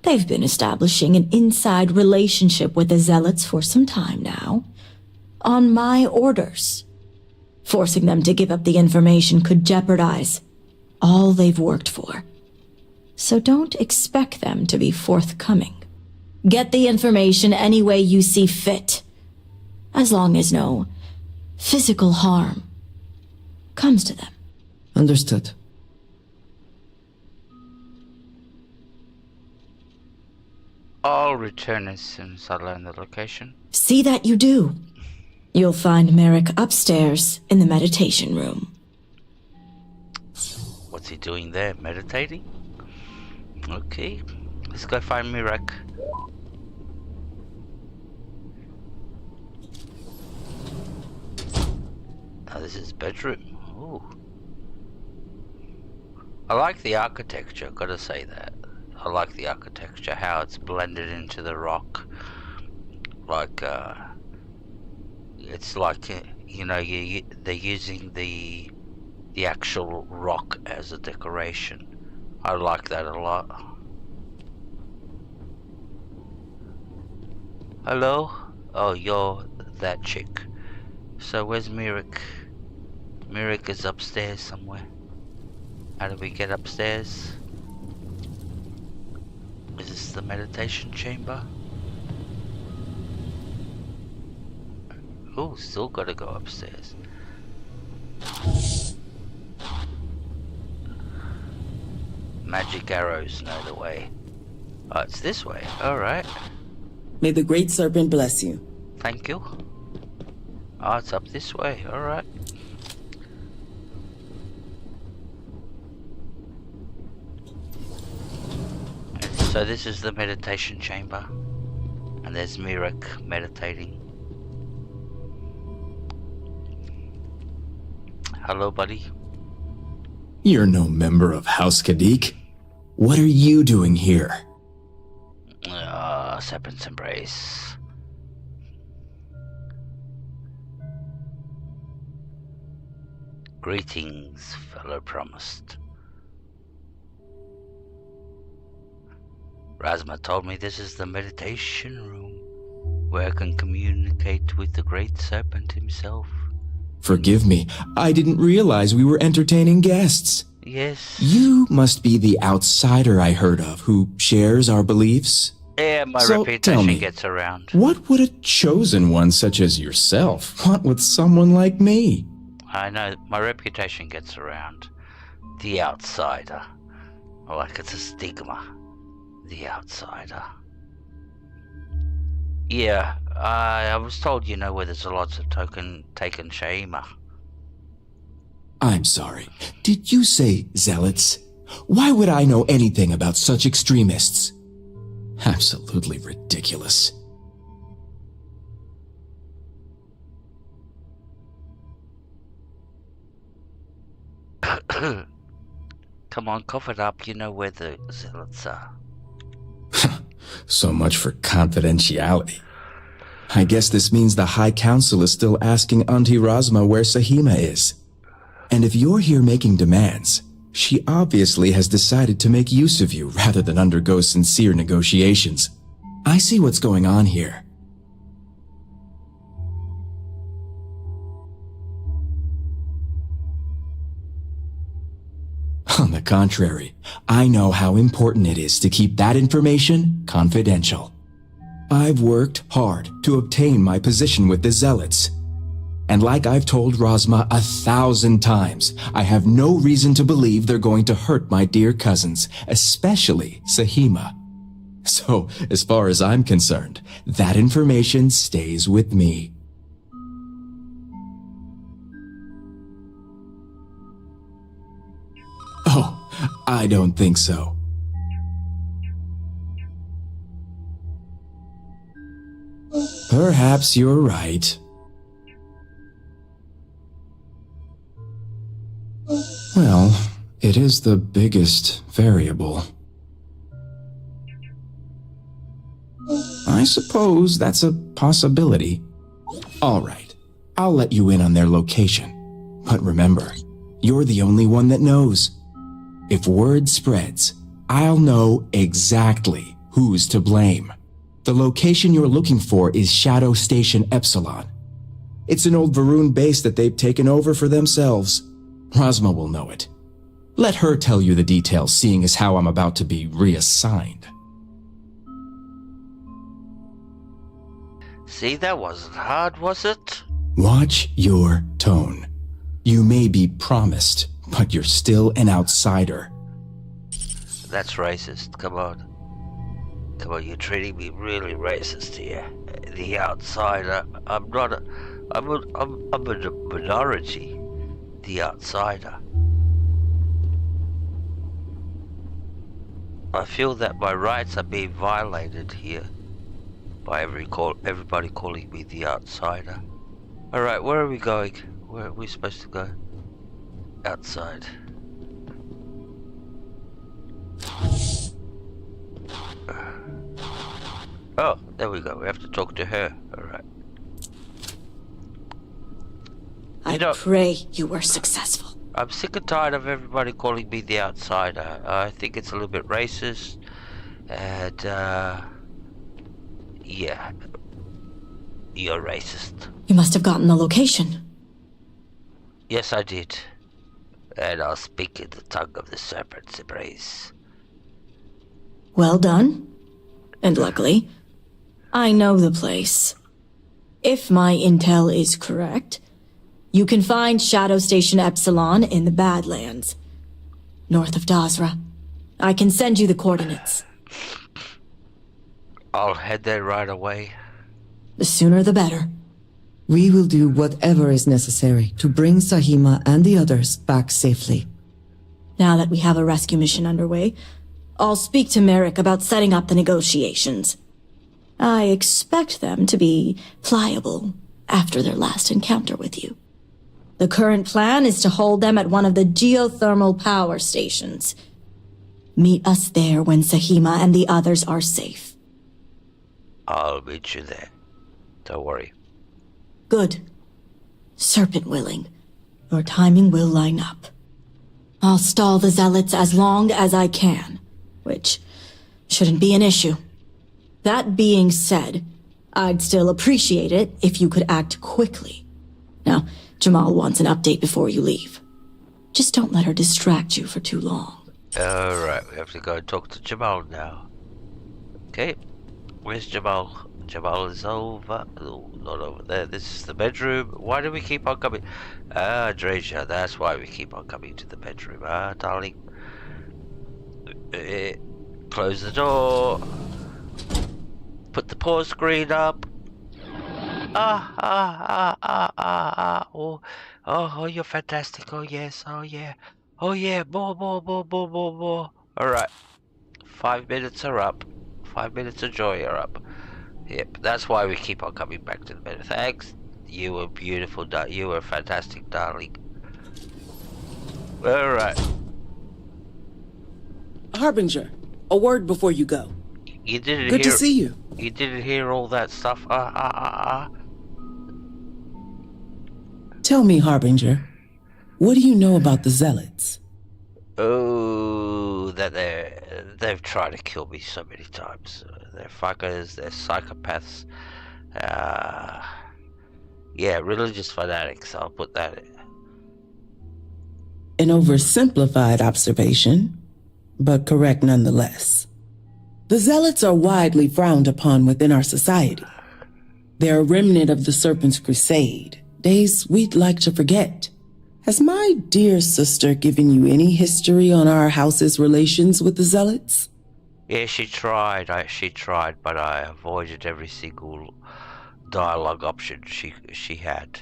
They've been establishing an inside relationship with the Zealots for some time now, on my orders. Forcing them to give up the information could jeopardize all they've worked for. So don't expect them to be forthcoming. Get the information any way you see fit, as long as no physical harm comes to them.
Understood.
I'll return as soon as I learn the location.
See that you do. You'll find Merrick upstairs in the meditation room.
What's he doing there? Meditating? Okay, let's go find Mirek. Now this is bedroom. Ooh. I like the architecture, gotta say that. I like the architecture, how it's blended into the rock. Like, it's like, you know, they're using the actual rock as a decoration. I like that a lot. Hello? Oh, you're that chick. So where's Mirek? Mirek is upstairs somewhere. How do we get upstairs? Is this the meditation chamber? Oh, still gotta go upstairs. Magic arrows know the way. Oh, it's this way. Alright.
May the Great Serpent bless you.
Thank you. Oh, it's up this way. Alright. So this is the meditation chamber. And there's Mirek meditating. Hello, buddy.
You're no member of House Kadik. What are you doing here?
Serpent's Embrace. Greetings, fellow promised. Razma told me this is the meditation room, where I can communicate with the Great Serpent himself.
Forgive me, I didn't realize we were entertaining guests.
Yes.
You must be the outsider I heard of who shares our beliefs.
Yeah, my
So,
reputation
tell me,
gets around.
What would a chosen one such as yourself want with someone like me?
I know, my reputation gets around. The outsider. Like it's a stigma. The outsider. Yeah, I was told you know where there's lots of taken Shaima.
I'm sorry. Did you say zealots? Why would I know anything about such extremists? Absolutely ridiculous.
Come on, cough it up. You know where the zealots are.
So much for confidentiality. I guess this means the High Council is still asking Auntie Razma where Sahima is. And if you're here making demands, she obviously has decided to make use of you rather than undergo sincere negotiations. I see what's going on here. On the contrary, I know how important it is to keep that information confidential. I've worked hard to obtain my position with the Zealots. And like I've told Razma 1,000 times, I have no reason to believe they're going to hurt my dear cousins, especially Sahima. So, as far as I'm concerned, that information stays with me. Oh, I don't think so. Perhaps you're right. Well, it is the biggest variable. I suppose that's a possibility. All right, I'll let you in on their location. But remember, you're the only one that knows. If word spreads, I'll know exactly who's to blame. The location you're looking for is Shadow Station Epsilon. It's an old Varun base that they've taken over for themselves. Rosma will know it. Let her tell you the details, seeing as how I'm about to be reassigned.
See, that wasn't hard, was it?
Watch your tone. You may be promised, but you're still an outsider.
That's racist. Come on. Come on, you're treating me really racist here. The outsider. I'm not a... I'm a minority. The outsider. I feel that my rights are being violated here by everybody calling me the outsider. Alright, where are we going? Where are we supposed to go? Outside. Oh, there we go. We have to talk to her. Alright.
I pray you were successful.
I'm sick and tired of everybody calling me the outsider. I think it's a little bit racist. And, yeah. You're racist.
You must have gotten the location.
Yes, I did. And I'll speak in the tongue of the serpent, Cibrace.
Well done. And luckily, I know the place. If my intel is correct, you can find Shadow Station Epsilon in the Badlands, north of Dazra. I can send you the coordinates.
I'll head there right away.
The sooner the better.
We will do whatever is necessary to bring Sahima and the others back safely.
Now that we have a rescue mission underway, I'll speak to Merrick about setting up the negotiations. I expect them to be pliable after their last encounter with you. The current plan is to hold them at one of the geothermal power stations. Meet us there when Sahima and the others are safe.
I'll meet you there. Don't worry.
Good. Serpent willing, your timing will line up. I'll stall the zealots as long as I can, which shouldn't be an issue. That being said, I'd still appreciate it if you could act quickly. Now, Jamal wants an update before you leave. Just don't let her distract you for too long.
Alright, we have to go and talk to Jamal now. Okay, where's Jamal? Jamal is over. Oh, not over there. This is the bedroom. Why do we keep on coming? Ah, Drasia, that's why we keep on coming to the bedroom. Ah, darling. Close the door. Put the pause screen up. Oh, you're fantastic. Oh, yes. Oh, yeah. Oh, yeah. More. Alright. 5 minutes are up. 5 minutes of joy are up. Yep, that's why we keep on coming back to the bed. Thanks. You were beautiful. You were fantastic, darling. Alright.
Harbinger, a word before you go.
You didn't
Good
hear...
to see you.
You didn't hear all that stuff?
Tell me, Harbinger, what do you know about the Zealots?
Oh, that they've tried to kill me so many times. They're fuckers, they're psychopaths. Yeah, religious fanatics, I'll put that in.
An oversimplified observation, but correct nonetheless. The Zealots are widely frowned upon within our society. They're a remnant of the Serpent's Crusade, days we'd like to forget. Has my dear sister given you any history on our house's relations with the Zealots?
Yeah, she tried, but I avoided every single dialogue option she had.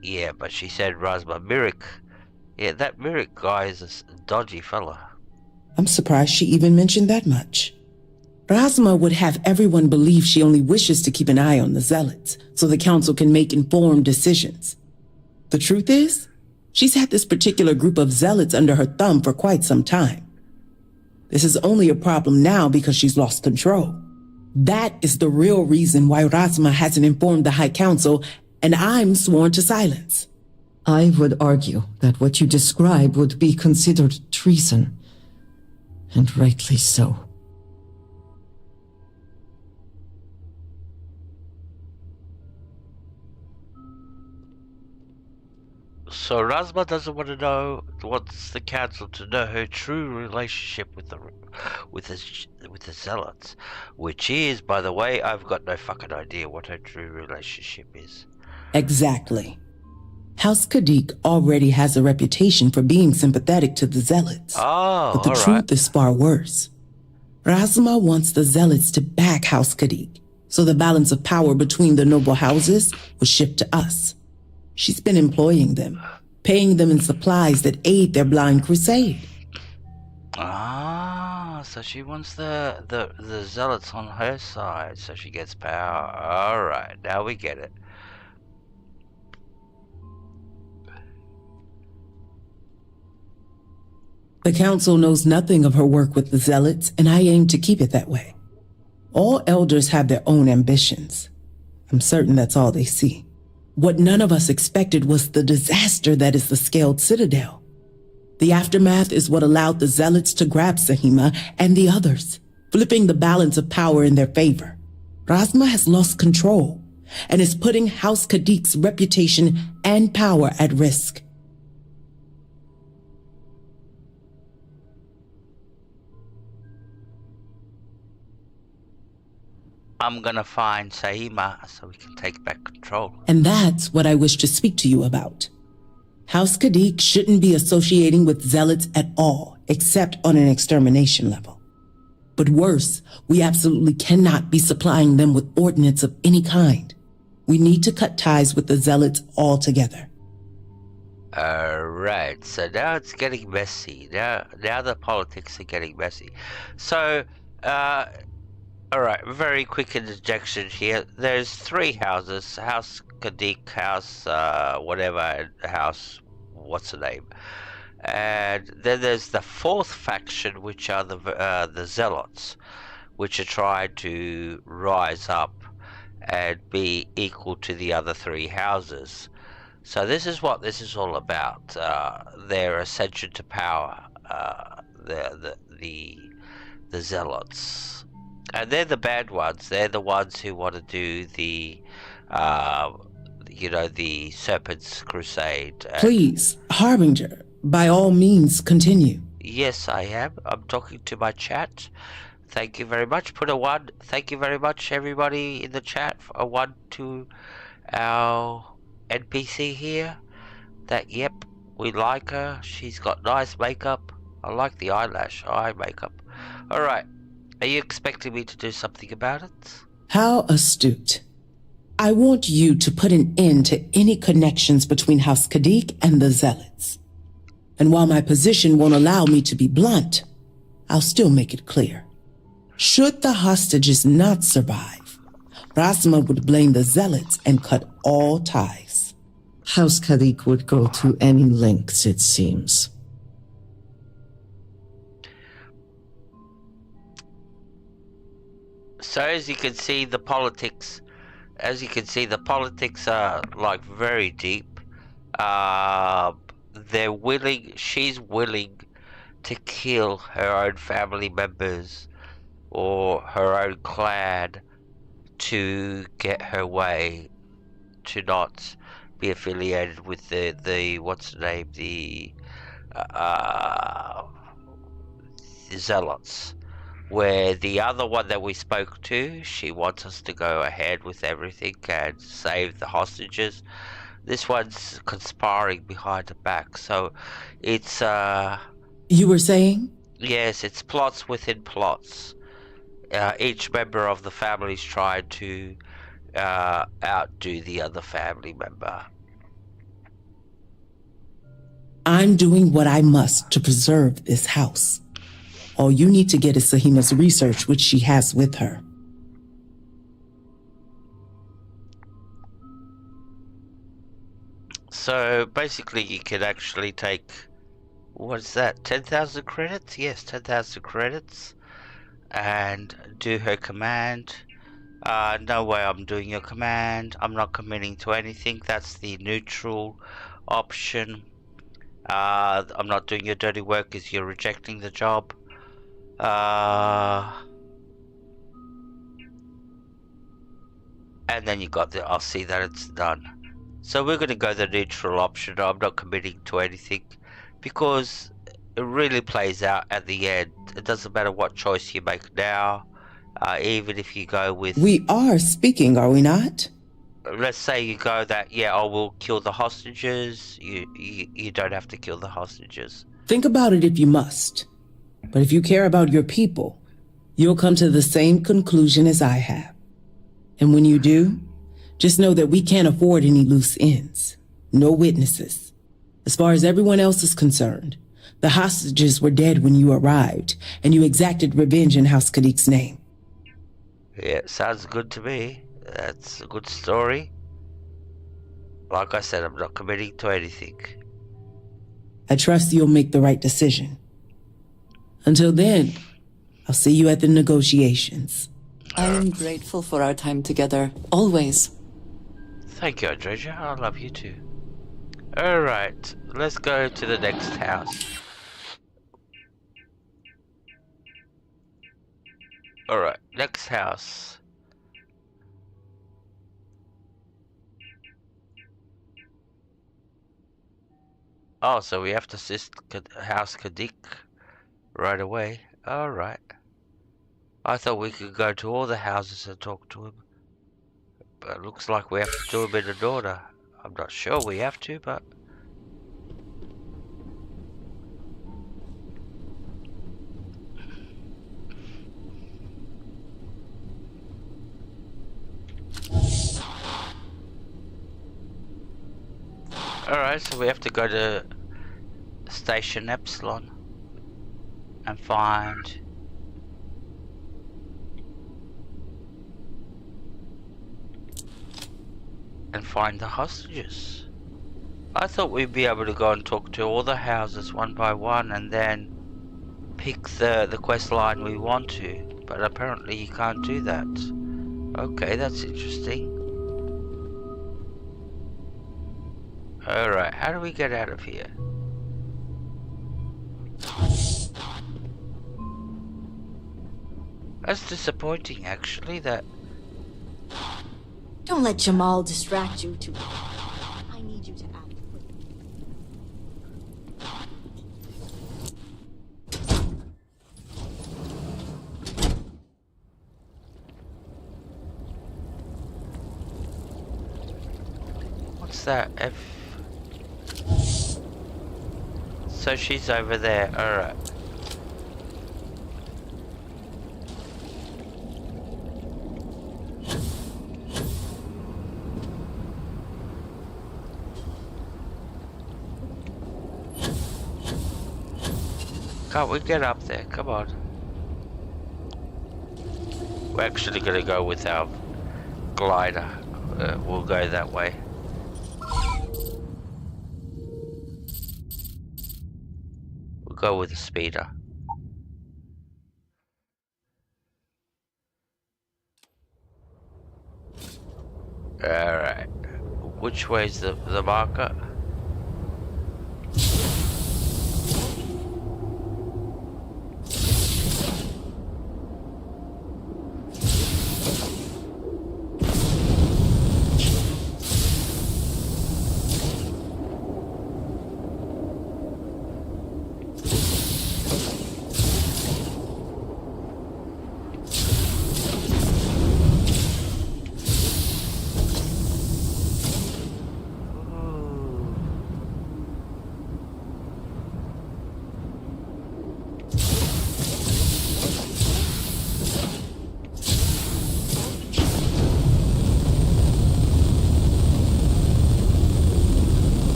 Yeah, but she said Razma Mirik. Yeah, that Mirik guy is a dodgy fella.
I'm surprised she even mentioned that much. Rasma would have everyone believe she only wishes to keep an eye on the Zealots, so the Council can make informed decisions. The truth is, she's had this particular group of Zealots under her thumb for quite some time. This is only a problem now because she's lost control. That is the real reason why Rasma hasn't informed the High Council, and I'm sworn to silence.
I would argue that what you describe would be considered treason, and rightly so.
So Razma doesn't want to know, wants the council to know her true relationship with the Zealots, which is, by the way, I've got no fucking idea what her true relationship is.
Exactly. House Kadik already has a reputation for being sympathetic to the Zealots.
Oh,
but the truth is far worse. Razma wants the Zealots to back House Kadik, so the balance of power between the noble houses will shift to us. She's been employing them, paying them in supplies that aid their blind crusade.
Ah, so she wants the Zealots on her side, so she gets power. Alright, now we get it.
The Council knows nothing of her work with the Zealots, and I aim to keep it that way. All elders have their own ambitions. I'm certain that's all they see. What none of us expected was the disaster that is the Scaled Citadel. The aftermath is what allowed the Zealots to grab Sahima and the others, flipping the balance of power in their favor. Razma has lost control and is putting House Kadik's reputation and power at risk.
I'm gonna find Sahima so we can take back control.
And that's what I wish to speak to you about. House Kadik shouldn't be associating with Zealots at all, except on an extermination level. But worse, we absolutely cannot be supplying them with ordnance of any kind. We need to cut ties with the Zealots altogether.
Alright, so now it's getting messy. Now the politics are getting messy. So, alright, very quick interjection here. There's three houses, House Kadik, House whatever, and House what's the name. And then there's the fourth faction, which are the Zealots, which are trying to rise up and be equal to the other three houses. So this is what this is all about. Their ascension to power, the Zealots. And they're the bad ones. They're the ones who want to do the, the Serpent's Crusade.
Please, Harbinger, by all means, continue.
Yes, I am. I'm talking to my chat. Thank you very much. Put a 1. Thank you very much, everybody in the chat. A 1 to our NPC here. Yep, we like her. She's got nice makeup. I like the eye makeup. Alright. Are you expecting me to do something about it?
How astute. I want you to put an end to any connections between House Kadik and the Zealots. And while my position won't allow me to be blunt, I'll still make it clear. Should the hostages not survive, Rasma would blame the Zealots and cut all ties.
House Kadik would go to any lengths, it seems.
So as you can see, the politics are like very deep. She's willing to kill her own family members or her own clan to get her way, to not be affiliated with the what's the name, the Zealots. Where the other one that we spoke to, she wants us to go ahead with everything and save the hostages. This one's conspiring behind the back, so it's
You were saying?
Yes, it's plots within plots. Each member of the family's trying to outdo the other family member.
I'm doing what I must to preserve this house. All you need to get is Sahima's research, which she has with her.
So basically you can actually take, what is that, 10,000 credits? Yes, 10,000 credits, and do her command. No way I'm doing your command. I'm not committing to anything. That's the neutral option. I'm not doing your dirty work because you're rejecting the job. And then you got the, I'll see that it's done. So we're going to go the neutral option. I'm not committing to anything because it really plays out at the end. It doesn't matter what choice you make now, even if you go with...
We are speaking, are we not?
Let's say you go that, yeah, I will kill the hostages. You don't have to kill the hostages.
Think about it if you must. But if you care about your people, you'll come to the same conclusion as I have. And when you do, just know that we can't afford any loose ends. No witnesses. As far as everyone else is concerned, the hostages were dead when you arrived, and you exacted revenge in House Kadik's name.
Yeah, sounds good to me. That's a good story. Like I said, I'm not committing to anything.
I trust you'll make the right decision. Until then, I'll see you at the negotiations.
I am grateful for our time together, always.
Thank you, Andreja. I love you too. Alright, let's go to the next house. Alright, next house. Oh, so we have to assist House Kadik right away. Alright. I thought we could go to all the houses and talk to him. But it looks like we have to do him in an order. I'm not sure we have to, but... Alright, so we have to go to Station Epsilon and find... the hostages. I thought we'd be able to go and talk to all the houses one by one and then pick the quest line we want to, but apparently you can't do that. Okay, that's interesting. Alright, how do we get out of here? That's disappointing actually, that...
Don't let Jamal distract you too. I need you to act quickly.
What's that? F... So she's over there, alright. Can't we get up there? Come on. We're actually gonna go with our glider. We'll go that way. We'll go with the speeder. Alright. Which way's the marker?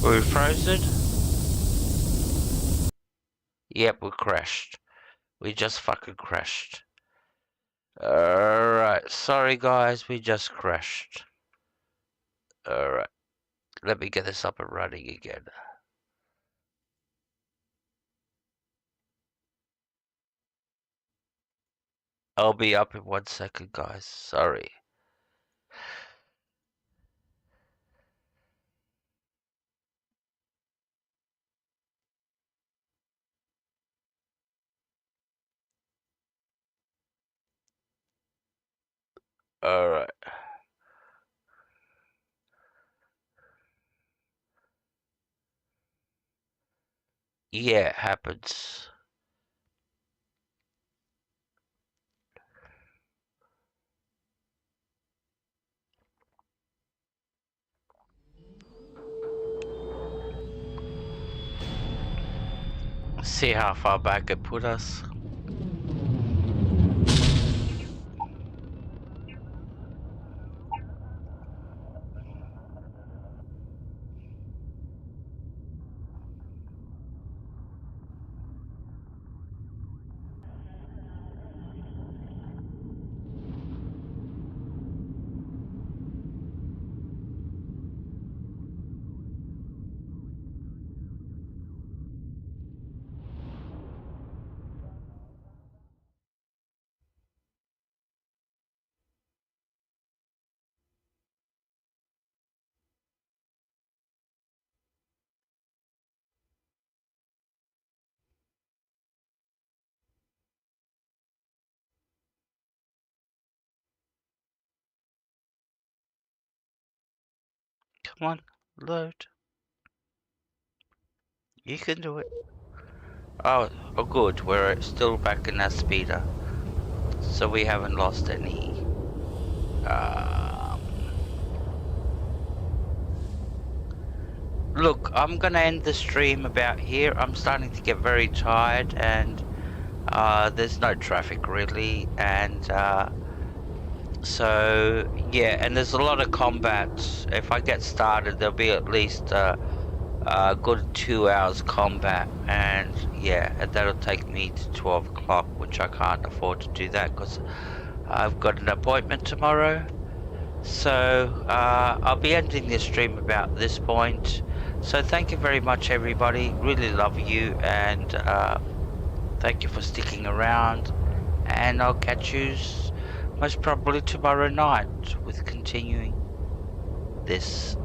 We're frozen? Yep, we crashed. We just fucking crashed. Alright, sorry guys, we just crashed. Alright, let me get this up and running again. I'll be up in 1 second, guys. Sorry. Alright. Yeah, it happens. See how far back it put us. Come on, load. You can do it. Oh, good. We're still back in our speeder. So we haven't lost any. Look, I'm gonna end the stream about here. I'm starting to get very tired and there's no traffic really, and so yeah, and there's a lot of combat. If I get started, there'll be at least a good 2 hours combat, and yeah, and that'll take me to 12 o'clock, which I can't afford to do that because I've got an appointment tomorrow. So I'll be ending this stream about this point. So thank you very much everybody, really love you, and thank you for sticking around, and I'll catch you most probably tomorrow night with continuing this